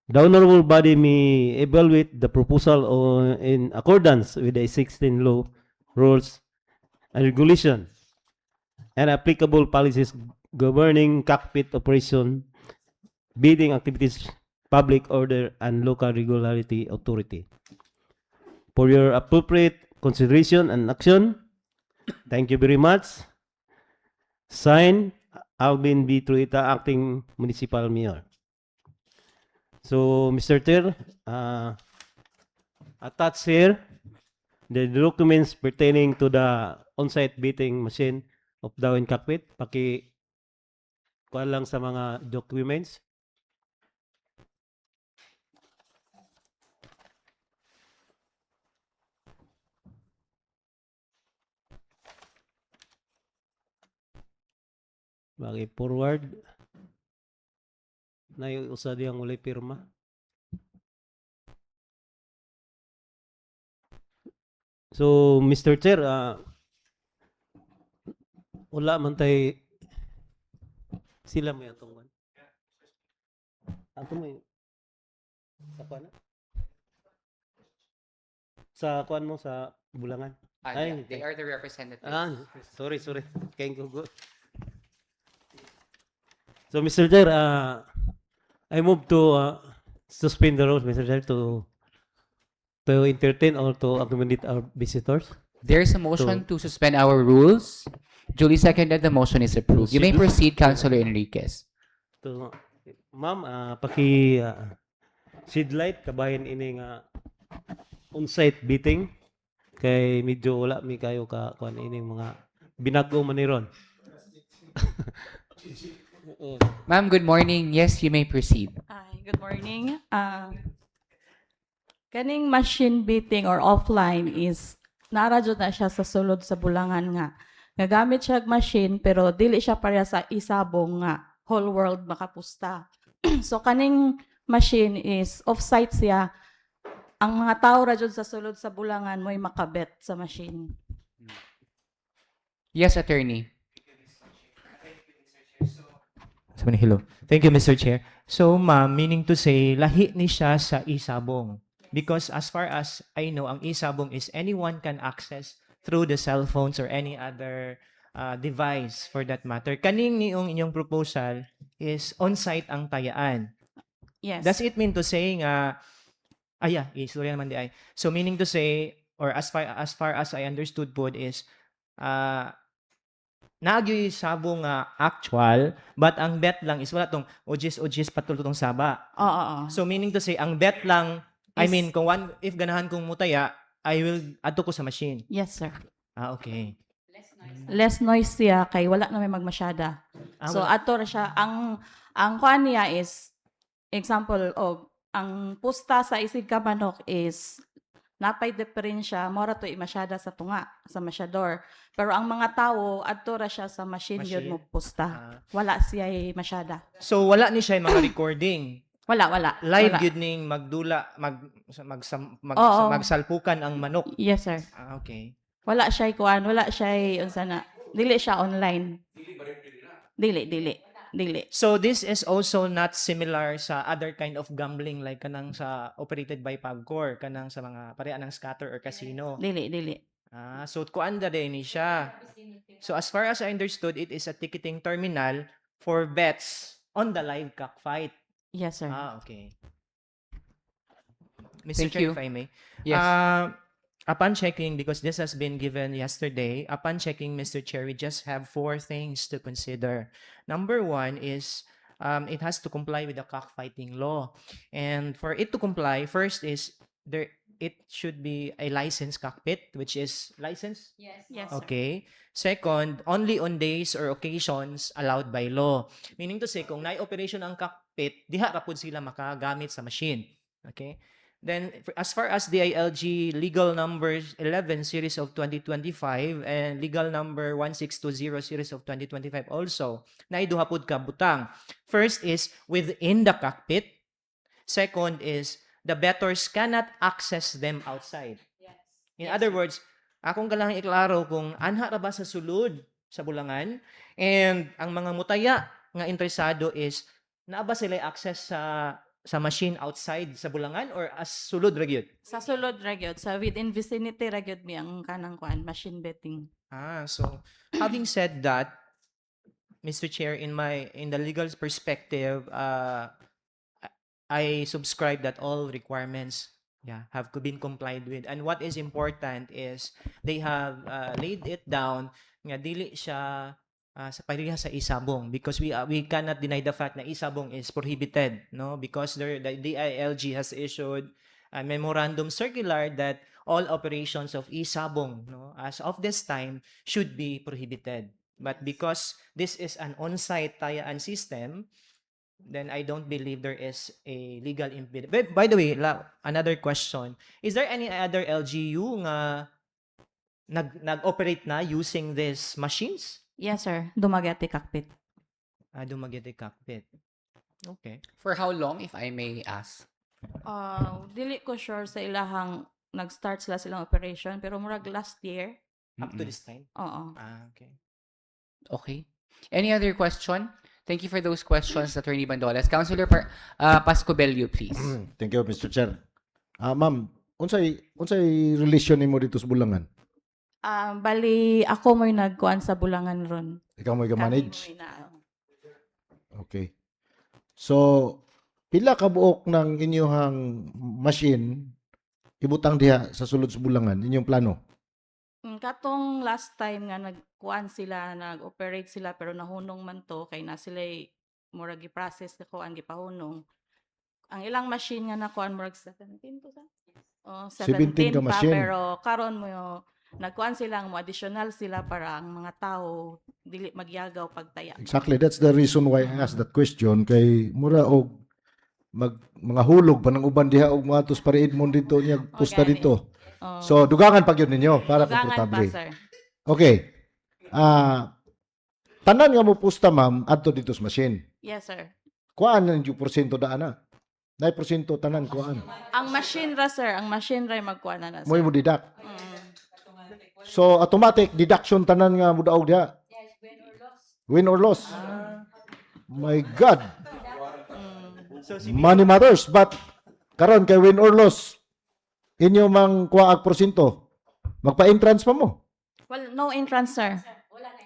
The honorable body may evaluate the proposal in accordance with the 16 law, rules, and regulation, and applicable policies governing cockpit operation, bidding activities, public order, and local regulatory authority. For your appropriate consideration and action, thank you very much. Signed, Alvin B. Truita, Acting Municipal Mayor. So, Mr. Chair, attached here the documents pertaining to the on-site bidding machine of Dawin Cockpit. Kuha lang sa mga documents. Forward na yung usa diyang ulay pirma. So, Mr. Chair, wala man tay sila may atong man. Ato may sa kuan na? Sa kuan mo sa Bulangan. Yeah, they are the representatives. Sorry. Can't go. So, Mr. Chair, I move to suspend the rules, Mr. Chair, to entertain or to accommodate our visitors. There's a motion to suspend our rules. Duly seconded, the motion is approved. You may proceed, Councilor Enriquez. To, ma'am, paki sidlight kabayan ini nga on-site beating kay medyo wala mi kayo ka kuan ining mga binago man ni ron. Ma'am, good morning. Yes, you may proceed. Hi, good morning. Kaning machine beating or offline is nara jud na siya sa sulod sa Bulangan nga. Nagamit siya og machine pero dili siya pareha sa isabong nga whole world makapusta. So kaning machine is off-site siya. Ang mga tao ra jud sa sulod sa Bulangan mo'y makabet sa machine. Yes, attorney. Hello. Thank you, Mr. Chair. So, ma'am, meaning to say, lahi ni siya sa isabong. Because as far as I know, ang isabong is anyone can access through the cell phones or any other device for that matter. Kaning niong inyong proposal is on-site ang tayaan. Yes. Does it mean to say nga, sorry naman di ay. So, meaning to say, or as far as I understood po is, nagyoy sabong actual, but ang bet lang is wala tong ojis patulo tong saba. Oo. So meaning to say, ang bet lang, I mean, if ganahan kong mutaya, I will ato ko sa machine. Yes, sir. Okay. Less noise siya kay wala na may magmasyada. So wala. ato ra siya ang kuan niya is example ang pusta sa isig ka manok is napay diferensya mora to masyada sa tunga sa masyador. Pero ang mga tao adto ra siya sa machine yun mo pusta. Wala siya masyada. So wala ni siya yung mga recording. Wala. Live Wala. yun ning magdula, Oo. magsalpukan ang manok. Yes, sir. Okay. Wala siya kuan, wala siya unsa na. Dili siya online. Dili. So this is also not similar sa other kind of gambling like kanang sa operated by Pagcor, kanang sa mga pareha ng scatter or casino. Dili. So kuanda din ni siya. So as far as I understood, it is a ticketing terminal for bets on the live cockfight. Yes, sir. Okay. Mr. Thank Chair, you. if I may. Yes. Upon checking, because this has been given yesterday, upon checking, Mr. Chair, we just have 4 things to consider. Number 1 is it has to comply with the cockfighting law. And for it to comply, first is it should be a licensed cockpit, which is licensed? Yes. Okay. Second, only on days or occasions allowed by law. Meaning to say, kung na-operation ang cockpit, diha ra pud sila makagamit sa machine. Okay? Then, as far as DILG legal number 11 series of 2025 and legal number 1620 series of 2025 also, naiduha pud ka butang. First is within the cockpit. Second is the bettors cannot access them outside. In other words, akong galang iklaro kung anha ra ba sa sulod sa Bulangan and ang mga mutaya nga interesado is naa ba sila access sa machine outside sa Bulangan or as sulod ra gyud? Sa sulod ra gyud, sa within vicinity ra gyud mi ang kanang kuan machine betting. So having said that, Mr. Chair, in the legal perspective, I subscribe that all requirements have been complied with. And what is important is they have laid it down nga dili siya sa pareha sa isabong because we cannot deny the fact na isabong is prohibited, no, because the DILG has issued a memorandum circular that all operations of isabong, no, as of this time should be prohibited. But because this is an on-site tayaan system, then I don't believe there is a legal impediment. But by the way, another question. Is there any other LGU nga nag-operate na using these machines? Yes, sir. Dumaguete cockpit. Dumaguete cockpit. Okay. For how long, if I may ask? Dili ko sure sa ilahang nag-start silang operation pero murag last year. Up to this time? Oo. Okay. Okay. Any other question? Thank you for those questions, Attorney Bandolas. Councilor Pascobello, please. Thank you, Mr. Chair. Ma'am, unsay relasyon nimo dito sa Bulangan? Bali ako mo'y nagkuan sa Bulangan ron. Ikaw mo manage? Kami mo'y na. Okay. So, pila ka buok ng inyong machine ibutang diha sa sulod sa Bulangan, inyong plano? Katong last time nga nagkuan sila, nag-operate sila pero nahunong man to kay na sila murag gi-process na kuan gipahunong. Ang ilang machine nga nakuan murag 17 to sa? Oh, 17 ka 17 pa machine. pero karon mo nagkuan sila mo additional sila para ang mga tao dili magyagaw pagtaya. Exactly, that's the reason why I asked that question kay mura og mga hulog pa ng uban diha og mga tus pariid mo dito niya pusta gani. dito. Oh. So dugangan pa gyud ninyo para Dugangan pa, komportable. sir. Okay. Tanan nga mo pusta ma'am adto dito sa machine. Yes, sir. Kuan ang yung porsyento daan na. Nay porsyento tanan kuan. Ang machine ra, sir, ang machine ra magkuan na, sir. Moy mo deduct. So automatic deduction tanan nga mo daog diha. Win or loss. My God. Money matters but karon kay win or loss inyo mang kuha ag porsyento. Magpa-entrance pa mo. Well, no entrance, sir.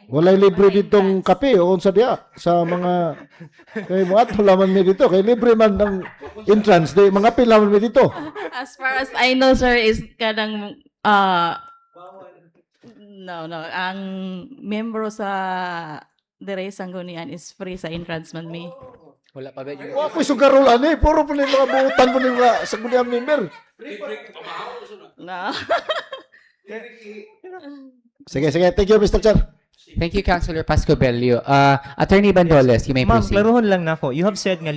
Walay libre ditong kape o unsa diha sa mga kay mo ato laman mi dito kay libre man ng entrance di mga pila man mi dito. As far as I know, sir, is kadang no, ang membro sa Dire Sanggunian is free sa entrance man mi. Wala pa ba yung... Wa ko'y sugarolan eh. Puro po mga buutan po mga sa Sangguniang member. No. Sige. Thank you, Mr. Chair. Thank you, Councilor Pascobello. Attorney Bandoles, you may Ma'am, proceed. klarohon lang nako. You have said nga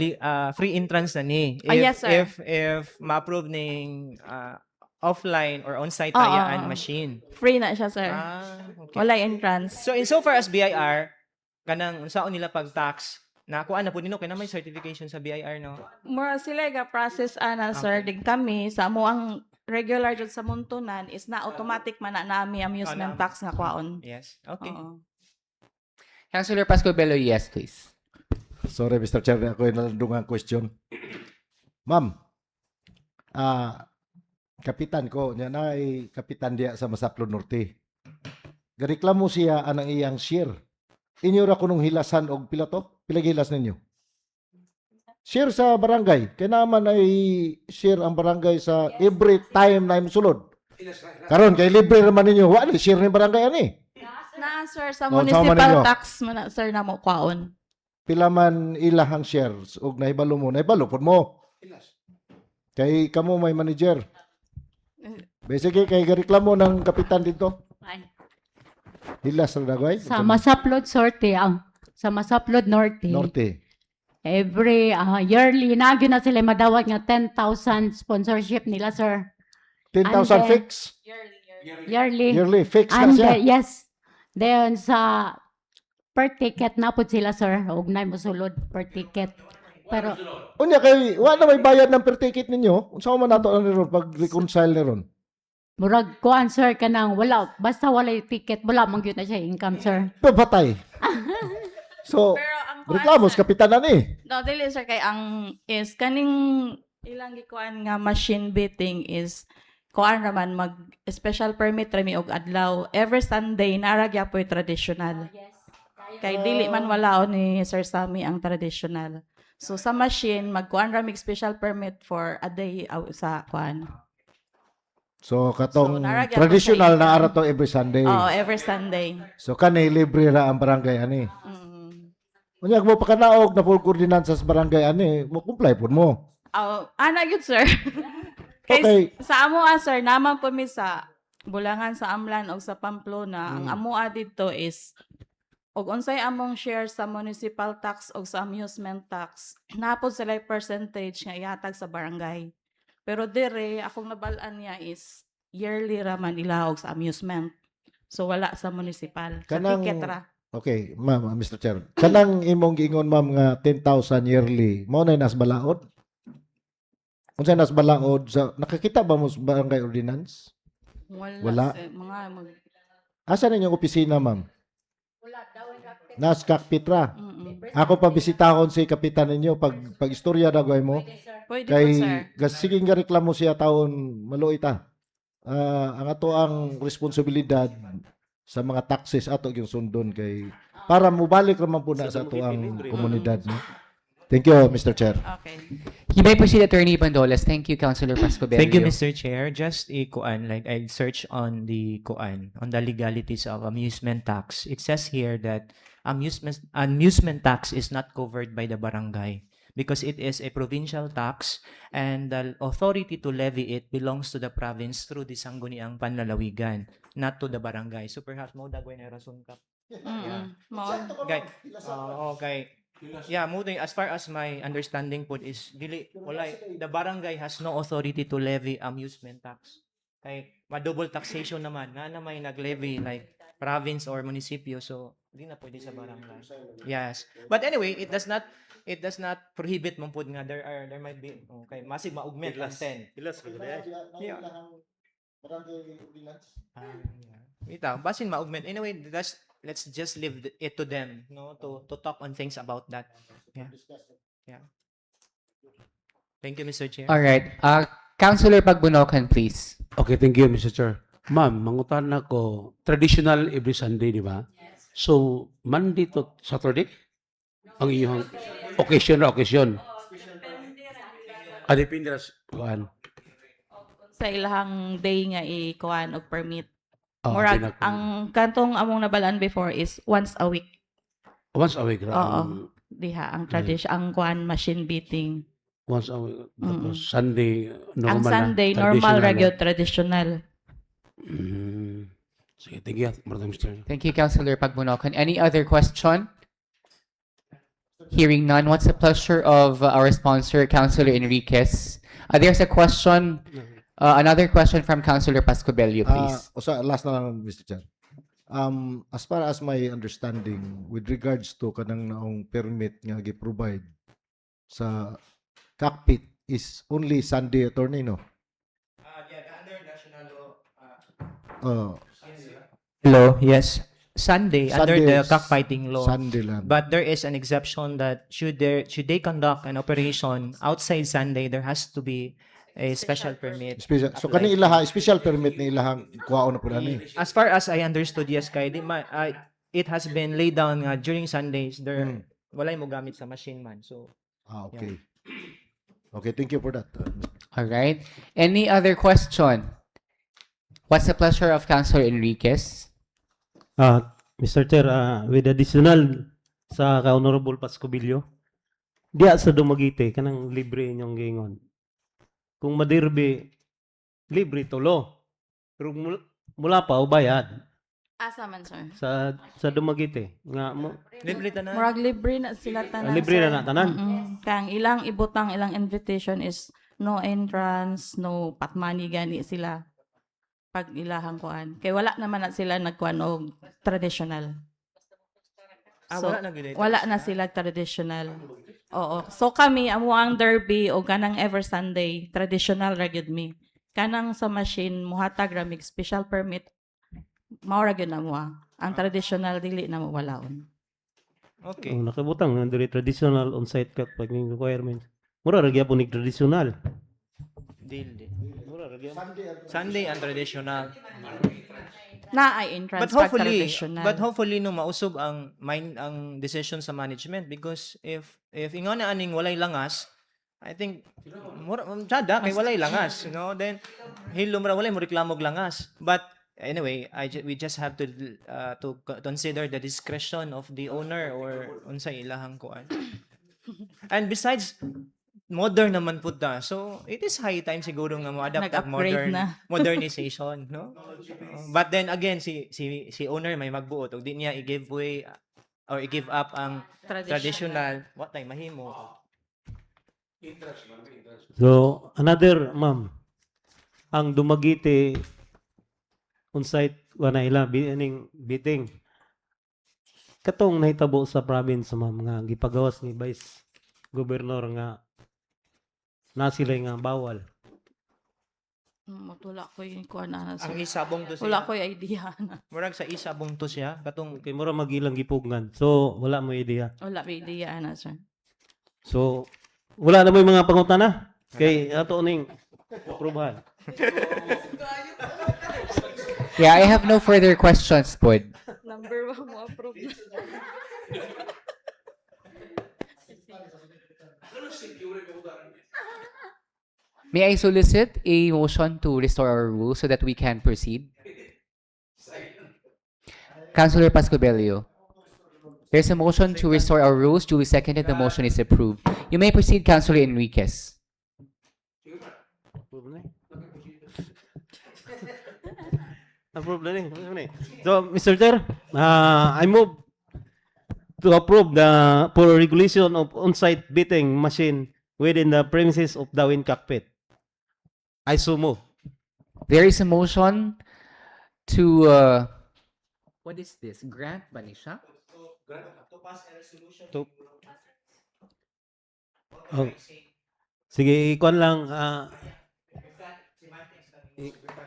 free entrance na ni. Yes, sir. If ma-approve ning offline or on-site Oo, tayaan oo. machine. Free na siya, sir. Okay. Wala entrance. So insofar as BIR, kanang unsaon nila pag-tax, nakuha na po nino kay na may certification sa BIR no. Mura sila ga process ana, sir, dig kami sa mo ang regular jud sa muntunan is na automatic man na nami amusement tax nga kwaon. Yes. Okay. Oo. Councilor Pascobello, yes, please. Sorry, Mr. Chair. Ako yung nalandungan question. Ma'am, kapitan ko, niya na ay kapitan diya sa Masaplon Norte. Gareklamo siya anang iyang share. Inyo ra kunong hilasan og pila to? Pila gilas ninyo? Share sa barangay. Kaya naman ay share ang barangay sa every time na sulod. Karon kay libre naman ninyo. Wa ni share ni barangay ani. Na, sir, sa Oh, sama municipal ninyo. tax man na, sir, na mo kwaon. Pila man ilahang shares og nahibalo mo, nahibalo pod mo. Kay kamo may manager. Basically kay gareklamo ng kapitan dito. Hilas ra dagway. Sa Masaplod Norte, sa Masaplod Norte, Norte. every yearly, nagyo na sila madawat nga 10,000 sponsorship nila, sir. 10,000 And then- fix. Yearly. Yearly, fix na And siya. yes. Then sa per ticket na po sila, sir. Huwag na mosulod per ticket. Pero, Unya kay wa na may bayad ng per ticket ninyo. Unsa man nato ang ron pag reconcile ni ron? murag ko sir, kanang wala, basta wala yung ticket, wala mong yun na siya income, sir. Papatay. So, reklamo sa kapitan na ni. No, dili, sir, kay ang is kaning ilang gikuan nga machine bidding is kuan raman mag special permit rami og adlaw every Sunday nara gyapon traditional. Kay dili man walaon ni Sir Sammy ang traditional. So sa machine magkuan rami special permit for a day sa kuan. So, katong So, naragyan traditional po sa na income. ara to every Sunday. Oo, every Sunday. So, kanay libre ra ang barangay ani. Unya mo pa kanaog na full coordinate sa barangay ani, mo comply pud mo. Ana gyud, sir. Kay Okay. sa amoa, sir, naman po mi sa Bulangan sa Amlan o sa Pamplona, ang amoa dito is og unsay among share sa municipal tax o sa amusement tax, napod sila percentage nga ihatag sa barangay. Pero dire, akong nabalaan niya is yearly raman ilahog sa amusement. So wala sa municipal. Sa ticket ra. Okay, ma'am, Mr. Chair. Kanang imong giingon ma'am nga 10,000 yearly, mo na nas balaod? Unsa nas balaod sa nakakita ba mo sa barangay ordinance? Wala. Sir, mga Asa na inyong opisina, ma'am? Nas cockpit ra. Ako pa bisitahon si kapitan ninyo pag istorya dagway mo. Pwede Kay po, sir. sige nga reklamo siya taon maluoy ta. Ang ato ang responsibilidad sa mga taxes ato yung sundon kay para mubalik raman po na sa ato ang komunidad no. Thank you, Mr. Chair. Okay. You may proceed, Attorney Bandolas. Thank you, Councilor Pascobello. Thank you, Mr. Chair. Just a kuan, like I search on the kuan, on the legalities of amusement tax. It says here that amusement tax is not covered by the barangay because it is a provincial tax and the authority to levy it belongs to the province through the Sangguniang Panlalawigan, not to the barangay. So perhaps mo dagway na rason ka. Okay. Okay. Yeah, moving as far as my understanding po is dili walay the barangay has no authority to levy amusement tax. Kay ma-double taxation naman na may nag-levy like province or munisipyo so di na pwede sa barangay. Yes. But anyway, it does not prohibit mo pud nga there might be okay, masig ma-augment ang 10. Yeah. Ito, basin ma-augment. Anyway, let's just leave it to them, no, to talk on things about that. Yeah. Yeah. Thank you, Mr. Chair. All right. Councilor Pagbunokan, please. Okay, thank you, Mr. Chair. Ma'am, mangutan ako, traditional every Sunday, di ba? So, Monday to Saturday? Ang iyong occasion. Depende na kuan. Sa ilahang day nga i-kuan og permit. Oh, Murag, pinag- ang kantong among nabalaan before is once a week. Once a week ra. Oo. Diha, ang tradition, ang kuan machine beating. Once a week. Tapos Sunday, normal Ang na, Sunday, normal traditional radio na. traditional. Sige, thank you, Madam Chair. Thank you, Councilor Pagbunokan. Any other question? Hearing none, what's the pleasure of our sponsor, Councilor Enriquez? There's a question, another question from Councilor Pascobello, please. Last na lang, Mr. Chair. As far as my understanding with regards to kanang naong permit nga gi-provide sa cockpit is only Sunday, attorney, no? Under national Oh. law. Hello, yes. Sunday under Sunday the is cockfighting law. Sunday lang. But there is an exception that should they conduct an operation outside Sunday, there has to be a special permit. Special. So applied. kani ilaha special permit ni ilahang kuwaon na pud ani. As far as I understood, yes, kay it has been laid down nga during Sundays there walay mo gamit sa machine man. So okay. Okay, thank you for that. All right. Any other question? What's the pleasure of Councilor Enriquez? Mr. Chair, with additional sa ka-Honorable Pascobillo, diya sa Dumaguete, kanang libre inyong gingon. Kung madirbe, libre tolo. Pero mula pa, ubayad. Asa man, sir? Sa Dumaguete. Nga mo, libre tanan. Murag libre na sila tanan. libre sir. na tanan. Kang ilang ibutang ilang invitation is no entrance, no patmani gani sila pag ilahang kuan. Kay wala naman na sila nagkuan og traditional. Wala na sila traditional. Oo. So kami amo ang derby o kanang ever Sunday traditional ra gyud mi. Kanang sa machine muhatag ra mig special permit mao ra gyud na mo. Ang traditional dili na mo walaon. Okay. Nakabutang ng traditional on-site cockfighting requirements. Mura ra gyapon nig traditional. Dili. Sunday and traditional. Na ay entrance But traditional. hopefully no mausog ang decision sa management because if ingon na aning walay langas, I think sada kay walay langas, you know, then hilom ra walay mo reklamog langas. But anyway, we just have to consider the discretion of the owner or unsay ilahang kuan. And besides modern naman pud ta. So it is high time siguro nga mo-adapt ang modernization, no? But then again si owner may magbuot ug di niya i-give way or i-give up ang traditional what tay mahimo. So, another, ma'am, ang Dumaguete on-site wala ila bining biting. Katong nahitabo sa province, ma'am, nga gipagawas ni Vice Governor nga na sila nga bawal. Wala ko yung kuan na. Ang isabong to siya. Wala ko yung idea na. Murag sa isabong to siya katong kay mura magilang gipugngan. So wala mo idea. Wala may idea na sir. So wala na mo yung mga pangutana kay ato ning aprubahan. Yeah, I have no further questions, Pod. Number 1 mo approve. May I solicit a motion to restore our rules so that we can proceed? Councilor Pascobello. There's a motion to restore our rules. Duly seconded. The motion is approved. You may proceed, Councilor Enriquez. Approve na ni. So, Mr. Chair, I move to approve the for regulation of on-site beating machine within the premises of Dawin Cockpit. I so move. There is a motion to what is this? Grant ba ni siya? To, oh. Sige, ikuan lang.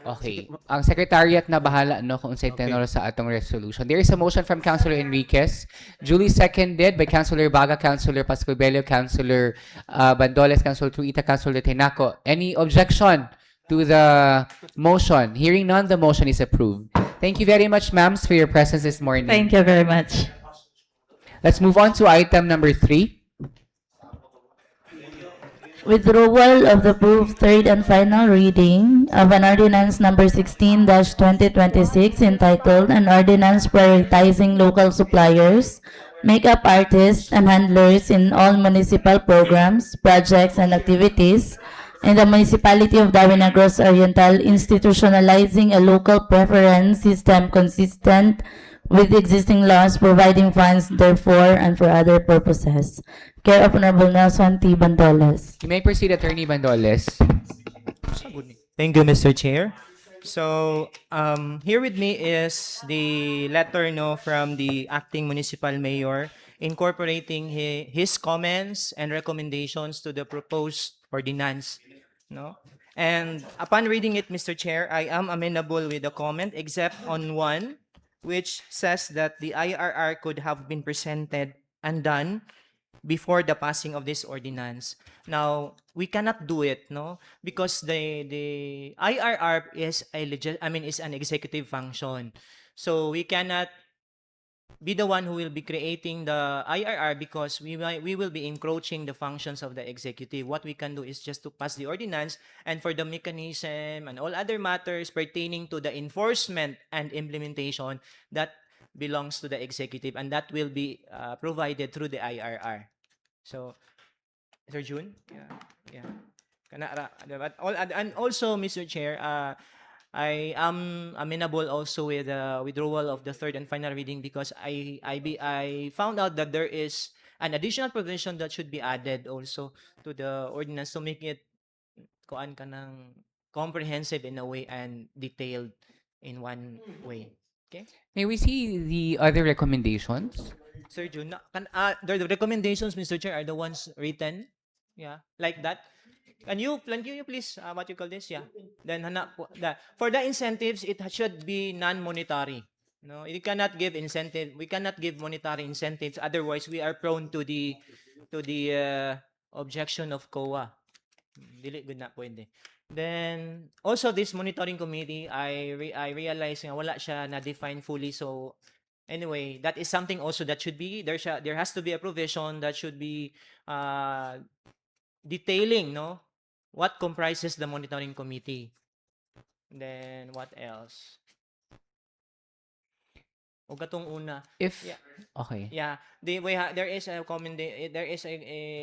Okay. Ang secretariat na bahala no kung unsay tenor sa atong resolution. There is a motion from Councilor Enriquez, duly seconded by Councilor Baga, Councilor Pascobello, Councilor Bandoles, Councilor Truita, Councilor Tenaco. Any objection to the motion? Hearing none, the motion is approved. Thank you very much, ma'ams, for your presence this morning. Thank you very much. Let's move on to item number 3. Withdrawal of the approved third and final reading of an ordinance number 16-2026 entitled An Ordinance Prioritizing Local Suppliers, Makeup Artists, and Handlers in All Municipal Programs, Projects, and Activities in the Municipality of Davao Negros Oriental, institutionalizing a local preference system consistent with existing laws, providing funds therefore and for other purposes. Care of Honorable Nelson T. Bandoles. You may proceed, Attorney Bandoles. Thank you, Mr. Chair. So, here with me is the letter from the acting municipal mayor incorporating his comments and recommendations to the proposed ordinance. And upon reading it, Mr. Chair, I am amenable with the comment except on one, which says that the IRR could have been presented and done before the passing of this ordinance. Now, we cannot do it, because the IRR is is an executive function. So we cannot be the one who will be creating the IRR because we will be encroaching the functions of the executive. What we can do is just to pass the ordinance, and for the mechanism and all other matters pertaining to the enforcement and implementation, that belongs to the executive, and that will be provided through the IRR. So, Sir June, yeah. And also, Mr. Chair, I am amenable also with withdrawal of the third and final reading because I found out that there is an additional provision that should be added also to the ordinance to make it comprehensive in a way and detailed in one way. Okay? May we see the other recommendations? Sir June, the recommendations, Mr. Chair, are the ones written. Yeah, like that. Can you please, what you call this? Yeah. Then, for the incentives, it should be non-monetary. No, you cannot give incentive. We cannot give monetary incentives. Otherwise, we are prone to the objection of COA. Dili good na pwede. Then, also this monitoring committee, I realized nga wala siya na-define fully. So, anyway, that is something also that should be, there has to be a provision that should be detailing, what comprises the monitoring committee. Then, what else? O katong una. Okay. Yeah, there is a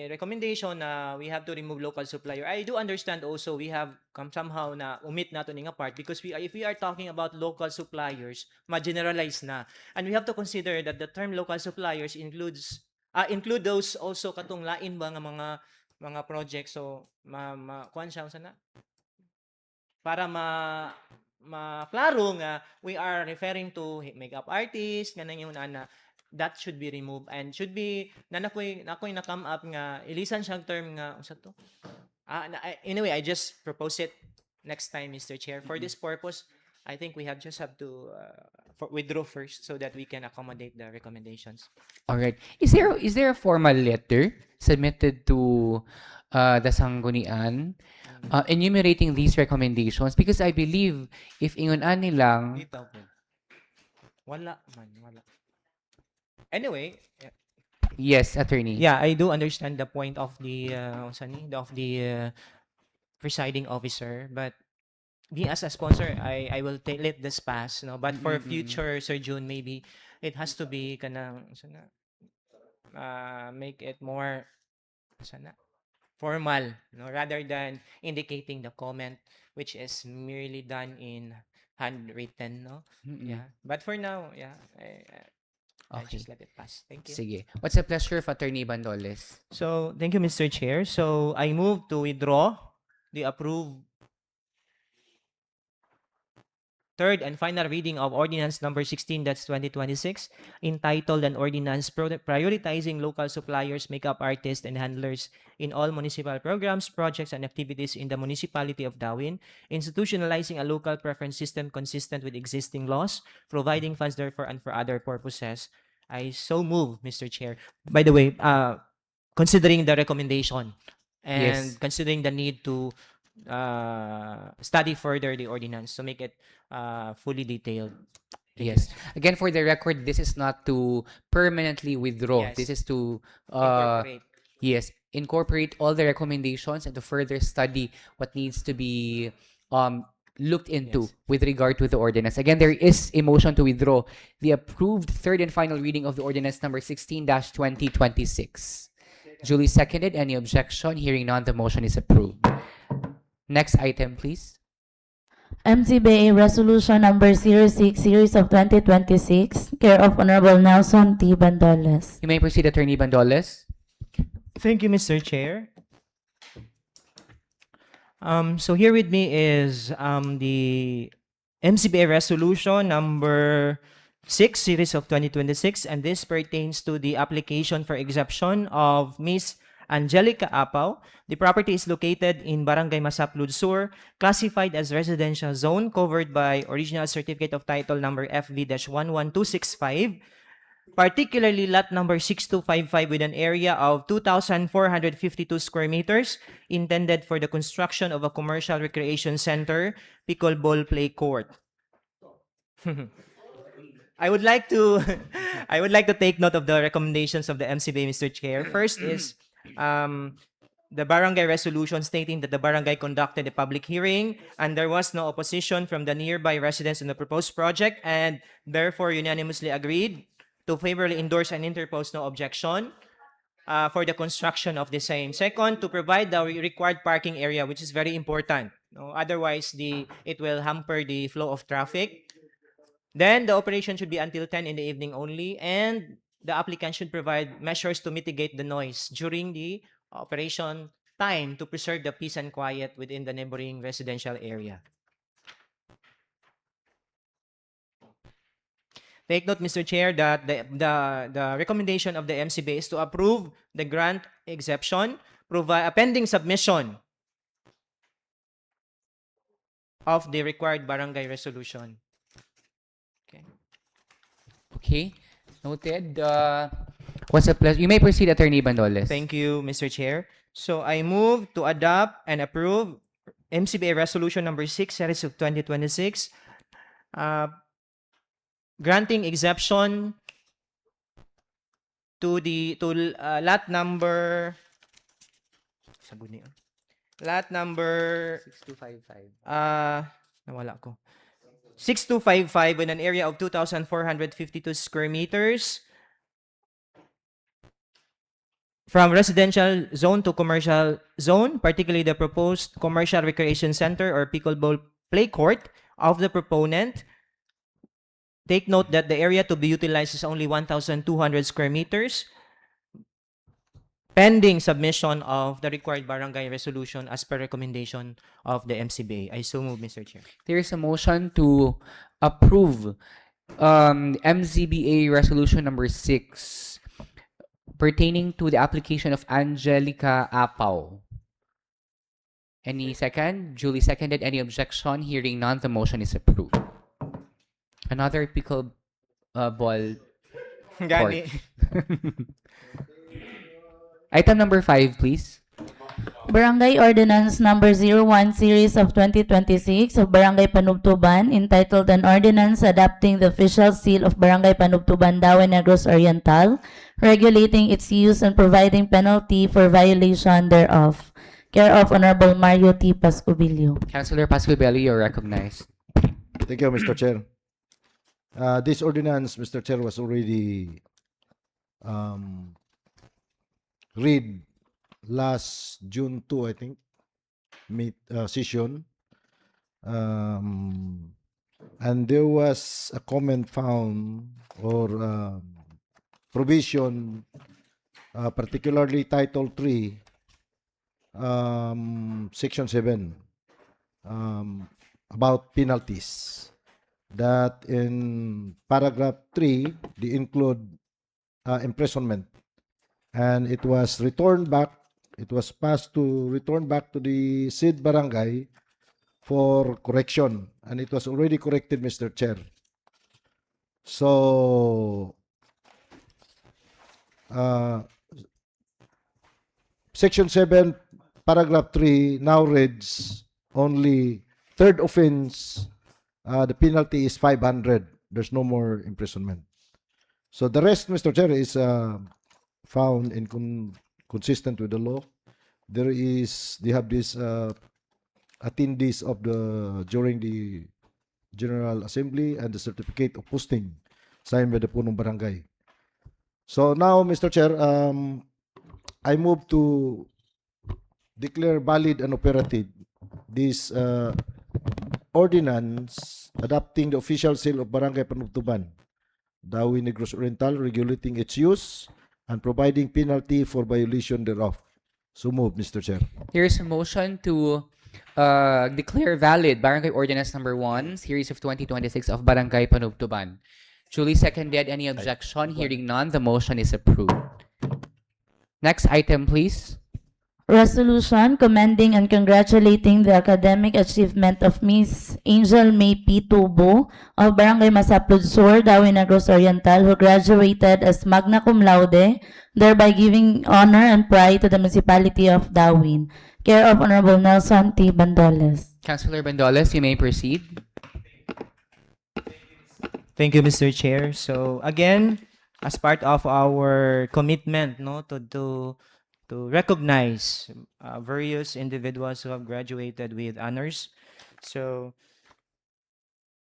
recommendation na we have to remove local supplier. I do understand also we have somehow na omit nato ning part because if we are talking about local suppliers, ma-generalize na. And we have to consider that the term local suppliers include those also katong lain ba nga mga projects. So kuan siya sana para klaro nga we are referring to makeup artists ganang yung that should be removed and should be nakoy na come up nga ilisan siyang term nga unsa to. Anyway, I just propose it next time, Mr. Chair. For this purpose, I think we have to withdraw first so that we can accommodate the recommendations. All right. Is there a formal letter submitted to the Sanggunian enumerating these recommendations? Because I believe if ingunan nilang wala. Anyway, yes, attorney. Yeah, I do understand the point of the presiding officer, but me as a sponsor, I will let this pass, no. But for future, Sir June, maybe it has to be kanang sana, make it more sana, formal, no, rather than indicating the comment, which is merely done in handwritten, no. Yeah. But for now, yeah, I Okay. just let it pass. Thank you. Sige. What's the pleasure of Attorney Bandoles? So, thank you, Mr. Chair. So, I move to withdraw the approved third and final reading of Ordinance Number 16-2026, entitled an ordinance prioritizing local suppliers, makeup artists, and handlers in all municipal programs, projects, and activities in the municipality of Darwin, institutionalizing a local preference system consistent with existing laws, providing funds therefore and for other purposes. I so move, Mr. Chair. By the way, considering the recommendation and Yes. considering the need to study further the ordinance to make it fully detailed. Thank you, Yes. Mr. Again, for the record, this is not to permanently withdraw. Yes. This is to Incorporate. yes, incorporate all the recommendations and to further study what needs to be looked into with regard to the ordinance. Again, there is a motion to withdraw the approved third and final reading of the ordinance number 16-2026. Duly seconded. Any objection? Hearing none, the motion is approved. Next item, please. MCBA Resolution Number 06, Series of 2026, care of Honorable Nelson T. Bandoles. You may proceed, Attorney Bandoles. Thank you, Mr. Chair. So here with me is the MCBA Resolution Number 6, Series of 2026, and this pertains to the application for exemption of Miss Angelica Apaw. The property is located in Barangay Masaplud Sur, classified as residential zone, covered by original certificate of title number FV-11265, particularly lot number 6255 with an area of 2,452 square meters, intended for the construction of a commercial recreation center, pickleball play court. I would like to take note of the recommendations of the MCBA, Mr. Chair. First is the barangay resolution stating that the barangay conducted a public hearing and there was no opposition from the nearby residents on the proposed project, and therefore unanimously agreed to favorably endorse and interpose no objection for the construction of the same. Second, to provide the required parking area, which is very important. No, otherwise, it will hamper the flow of traffic. Then the operation should be until 10 in the evening only, and the applicant should provide measures to mitigate the noise during the operation time to preserve the peace and quiet within the neighboring residential area. Take note, Mr. Chair, that the recommendation of the MCBA is to approve the grant exception, pending submission of the required barangay resolution. Okay. Noted. What's the pleasure? You may proceed, Attorney Bandoles. Thank you, Mr. Chair. So I move to adopt and approve MCBA Resolution Number 6, Series of 2026, granting exception to lot number 6255. nawala ko. 6255 in an area of 2,452 square meters from residential zone to commercial zone, particularly the proposed commercial recreation center or pickleball play court of the proponent. Take note that the area to be utilized is only 1,200 square meters, pending submission of the required barangay resolution as per recommendation of the MCBA. I so move, Mr. Chair. There is a motion to approve MCBA Resolution Number 6 pertaining to the application of Angelica Apaw. Any second? Duly seconded. Any objection? Hearing none, the motion is approved. Another pickle ball Gani. court. Item number 5, please. Barangay Ordinance Number 01, Series of 2026 of Barangay Panubtuban, entitled an ordinance adopting the official seal of Barangay Panubtuban, Dawen Negros Oriental, regulating its use and providing penalty for violation thereof. care of Honorable Mario T. Pascubilio. Councilor Pascual, you're recognized. Thank you, Mr. Chair. This ordinance, Mr. Chair, was already read last June 2, I think, session. And there was a comment found or provision, particularly Title 3, Section 7, about penalties. That in paragraph 3, they include imprisonment. And it was returned back, it was passed to return back to the said barangay for correction. And it was already corrected, Mr. Chair. So, Section 7, paragraph 3 now reads only third offense, the penalty is 500. There's no more imprisonment. So the rest, Mr. Chair, is found consistent with the law. They have this attendees of during the General Assembly and the certificate of posting signed by the punong barangay. So now, Mr. Chair, I move to declare valid and operative this ordinance adopting the official sale of Barangay Panubtuban, Dawi Negros Oriental, regulating its use and providing penalty for violation thereof. So moved, Mr. Chair. There is a motion to declare valid Barangay Ordinance Number 1, Series of 2026 of Barangay Panubtuban. Duly seconded. Any objection? Hearing none, the motion is approved. Next item, please. Resolution commending and congratulating the academic achievement of Miss Angel May P. Tubo of Barangay Masaplud Sur, Dawi Negros Oriental, who graduated as magna cum laude, thereby giving honor and pride to the municipality of Dawin. Care of Honorable Nelson T. Bandoles. Councilor Bandoles, you may proceed. Thank you, Mr. Chair. So again, as part of our commitment, to recognize various individuals who have graduated with honors. So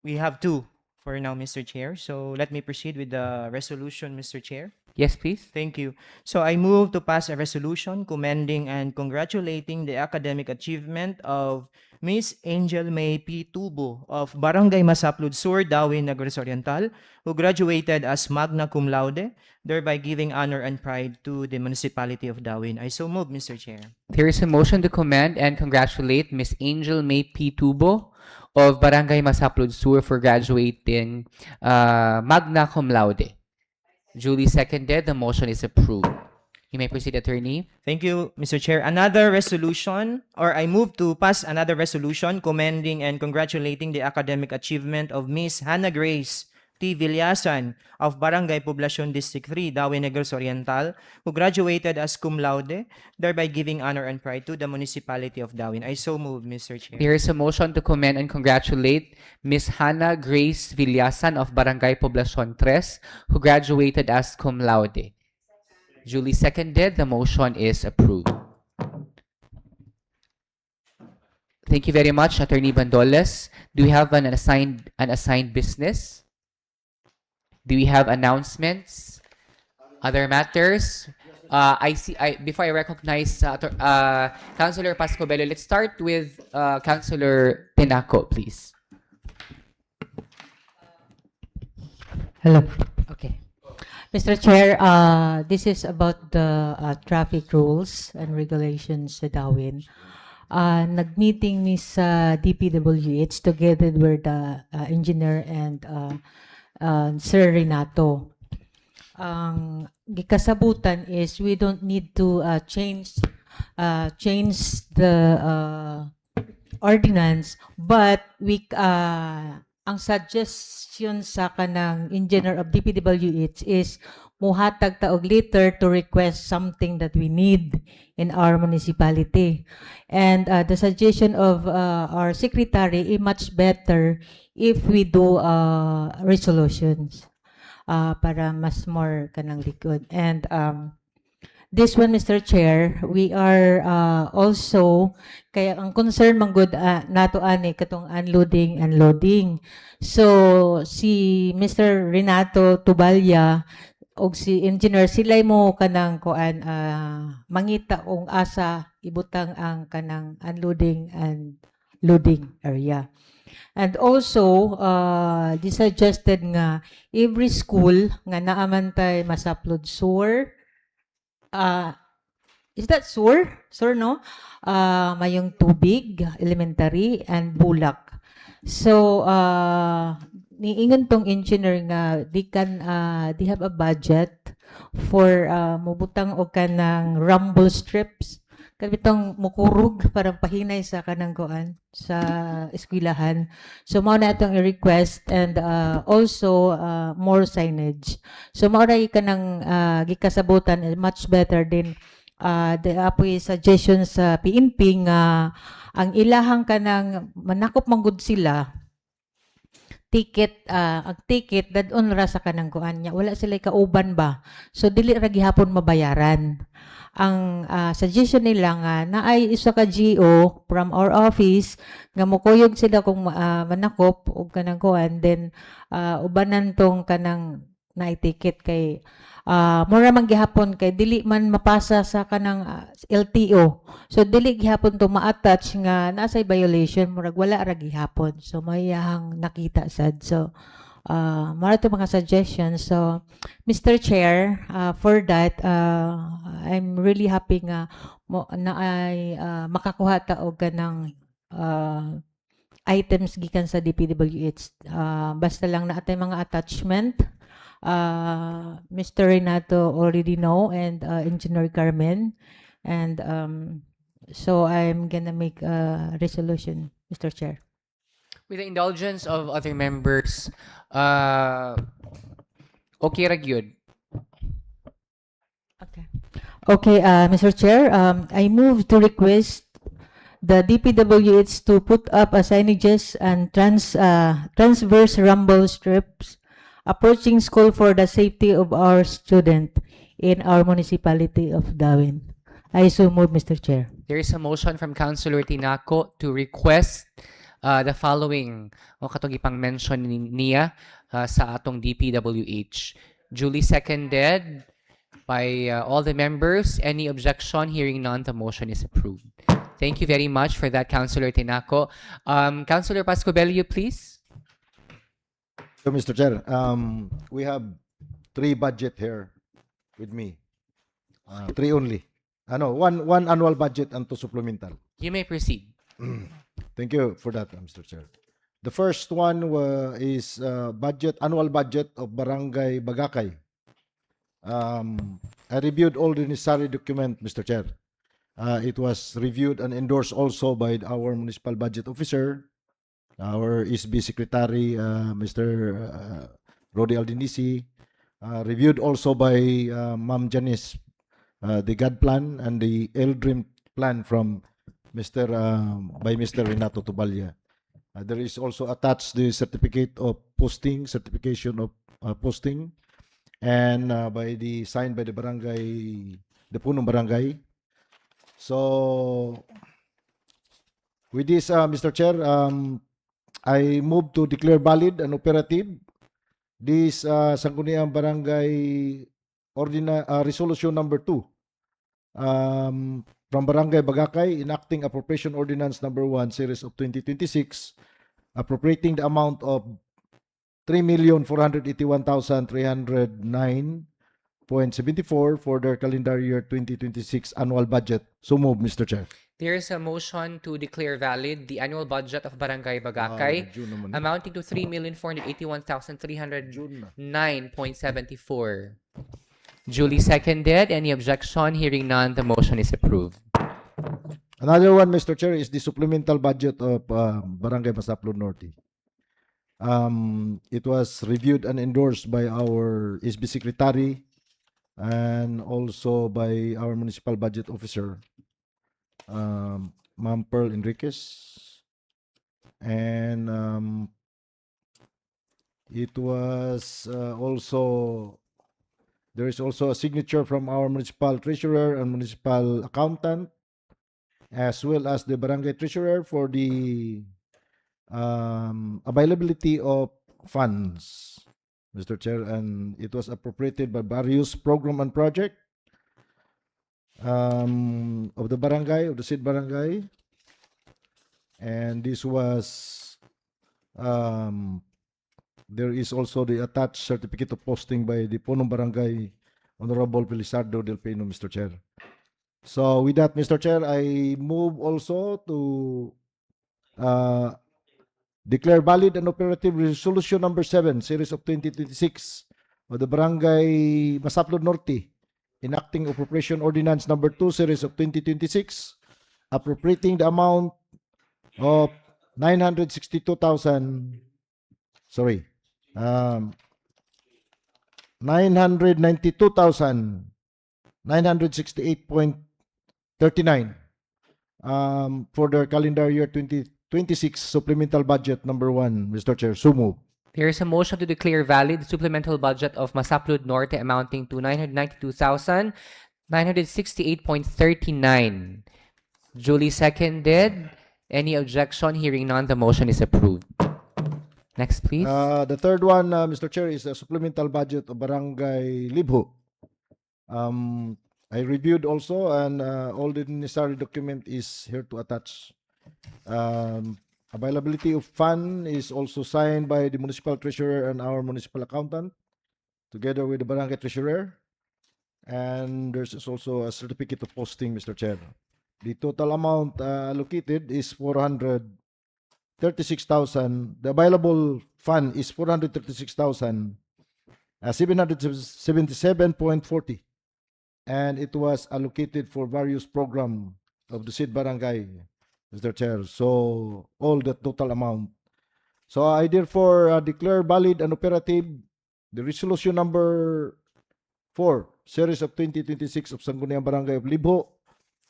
we have two for now, Mr. Chair. So let me proceed with the resolution, Mr. Chair. Yes, please. Thank you. So I move to pass a resolution commending and congratulating the academic achievement of Miss Angel May P. Tubo of Barangay Masaplud Sur, Dawi Negros Oriental, who graduated as magna cum laude, thereby giving honor and pride to the municipality of Dawin. I so move, Mr. Chair. There is a motion to commend and congratulate Miss Angel May P. Tubo of Barangay Masaplud Sur for graduating magna cum laude. Duly seconded. The motion is approved. You may proceed, attorney. Thank you, Mr. Chair. Another resolution, or I move to pass another resolution commending and congratulating the academic achievement of Miss Hannah Grace T. Villasan of Barangay Poblacion District 3, Dawi Negros Oriental, who graduated as cum laude, thereby giving honor and pride to the municipality of Dawin. I so move, Mr. Chair. There is a motion to commend and congratulate Miss Hannah Grace Villasan of Barangay Poblacion 3, who graduated as cum laude. Duly seconded. The motion is approved. Thank you very much, Attorney Bandoles. Do we have an assigned business? Do we have announcements? Other matters? Before I recognize Councilor Pascobello, let's start with Councilor Tinaco, please. Hello. Okay. Mr. Chair, this is about the traffic rules and regulations sa Dawin. Nag-meeting Miss DPWH together with the engineer and Sir Renato. Ang gikasabutan is we don't need to change the ordinance, but ang suggestion sa kanang engineer of DPWH is muhatag ta og letter to request something that we need in our municipality. And the suggestion of our secretary is much better if we do resolutions para mas more kanang likod. And this one, Mr. Chair, we are also, kaya ang concern man good nato ani katong unloading and loading. So si Mr. Renato Tubalya og si engineer sila'y mo kanang kuan mangita og asa ibutang ang kanang unloading and loading area. And also, di suggested nga every school nga naamantay masupload sewer. Is that sewer? Sewer, no? Mayong tubig, elementary, and bulak. So, niingon tong engineer nga they have a budget for mubutang og kanang rumble strips kanitong mukurog parang pahinay sa kanang kuan sa eskwelahan. So mao na atong i-request and also more signage. So mao ra kanang gikasabutan much better din the apoy suggestion sa PNP nga ang ilahang kanang manakop manggod sila ticket ang ticket dadon ra sa kanang kuan nya wala sila kauban ba, so dili ra gihapon mabayaran. Ang suggestion nila nga naay isa ka GO from our office nga mukuyog sila kung manakop og kanang kuan, then ubanan tong kanang naay ticket kay mura man gihapon kay dili man mapasa sa kanang LTO, so dili gihapon to ma-attach nga nasay violation murag wala ra gihapon, so mayahang nakita sad. So mara to mga suggestions. So Mr. Chair, for that I'm really happy nga na ay makakuha ta og kanang items gikan sa DPWH. Basta lang na atay mga attachment. Mr. Renato already know, and Engineer Carmen, and so I'm gonna make a resolution, Mr. Chair. With the indulgence of other members, okay ra gyud. Okay, Mr. Chair, I move to request the DPWH to put up a signages and transverse rumble strips approaching school for the safety of our student in our municipality of Dawin. I so move, Mr. Chair. There is a motion from Councilor Tinaco to request the following o katong ipang mention niya sa atong DPWH. Duly seconded by all the members. Any objection? Hearing none, the motion is approved. Thank you very much for that, Councilor Tinaco. Councilor Pascobello, please. So, Mr. Chair, we have 3 budget here with me. 3 only. One annual budget and 2 supplemental. You may proceed. Thank you for that, Mr. Chair. The first one is annual budget of Barangay Bagakay. I reviewed all the necessary document, Mr. Chair. It was reviewed and endorsed also by our municipal budget officer, our SB Secretary, Mr. Rodi Aldinisi, reviewed also by Ma'am Janice, the GAD plan and the LDREAM plan from by Mr. Renato Tubalya. There is also attached the certificate of posting, certification of posting, and signed by the barangay, the punong barangay. So, with this, Mr. Chair, I move to declare valid and operative this Sangguniang Barangay Resolution number 2 from Barangay Bagakay, enacting Appropriation Ordinance number 1, series of 2026, appropriating the amount of 3,481,309.74 for their calendar year 2026 annual budget. So move, Mr. Chair. There is a motion to declare valid the annual budget of Barangay Bagakay amounting to 3,481,309.74. Duly seconded. Any objection? Hearing none, the motion is approved. Another one, Mr. Chair, is the supplemental budget of Barangay Masaplon Norte. It was reviewed and endorsed by our SB Secretary and also by our municipal budget officer, Ma'am Pearl Enriquez, and it was also There is also a signature from our municipal treasurer and municipal accountant, as well as the barangay treasurer for the availability of funds, Mr. Chair, and it was appropriated by various program and project of the barangay, of the SID barangay. And this was, there is also the attached certificate of posting by the Punong Barangay, Honorable Felizardo Del Pino, Mr. Chair. So with that, Mr. Chair, I move also to declare valid and operative resolution number 7, series of 2026 of the Barangay Masaplod Norte, enacting appropriation ordinance number 2, series of 2026, appropriating the amount of 968.39 for the calendar year 2026 supplemental budget number 1, Mr. Chair. So move. There is a motion to declare valid the supplemental budget of Masaplud Norte amounting to 992,968.39. Duly seconded. Any objection? Hearing none, the motion is approved. Next, please. The third one, Mr. Chair, is a supplemental budget of Barangay Libho. I reviewed also, and all the necessary document is here to attach. Availability of fund is also signed by the municipal treasurer and our municipal accountant, together with the barangay treasurer. And there's also a certificate of posting, Mr. Chair. The total amount allocated is 436,000. The available fund is 436,777.40. And it was allocated for various program of the SID barangay, Mr. Chair. So all the total amount. So I therefore declare valid and operative the resolution number 4, series of 2026 of Sangguniang Barangay of Libho,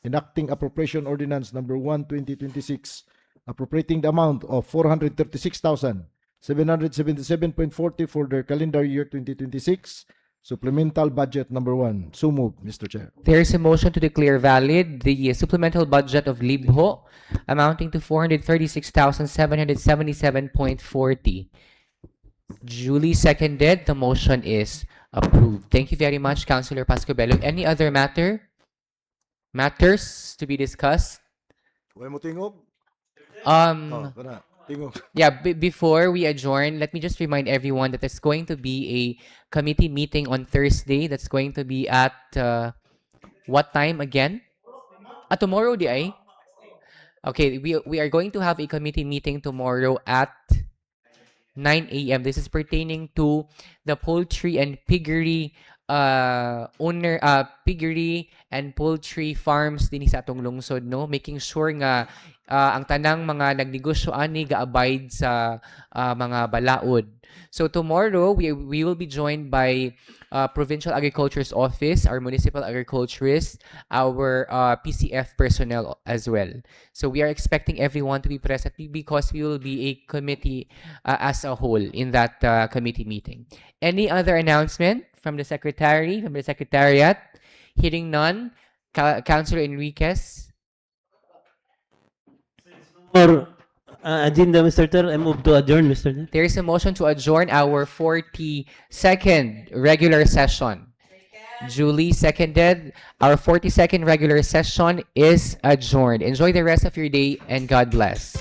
enacting appropriation ordinance number 1, 2026, appropriating the amount of 436,777.40 for the calendar year 2026, supplemental budget number 1. So move, Mr. Chair. There is a motion to declare valid the supplemental budget of Libho amounting to 436,777.40. Duly seconded. The motion is approved. Thank you very much, Councilor Pascobello. Any other matters to be discussed? Yeah, before we adjourn, let me just remind everyone that there's going to be a committee meeting on Thursday. That's going to be at what time again? Tomorrow, di ay? Okay, we are going to have a committee meeting tomorrow at 9 a.m. This is pertaining to the poultry and piggery piggery and poultry farms din sa atong lungsod, no, making sure nga ang tanang mga nagnegosyo ani ga-abide sa mga balaod. So tomorrow we will be joined by Provincial Agriculture's Office, our municipal agriculturists, our PCF personnel as well. So we are expecting everyone to be present because we will be a committee as a whole in that committee meeting. Any other announcement from the secretary, from the secretariat? Hearing none, Councilor Enriquez. For agenda, Mr. Chair, I move to adjourn, Mr. Chair. There is a motion to adjourn our 42nd regular session. Duly seconded. Our 42nd regular session is adjourned. Enjoy the rest of your day and God bless.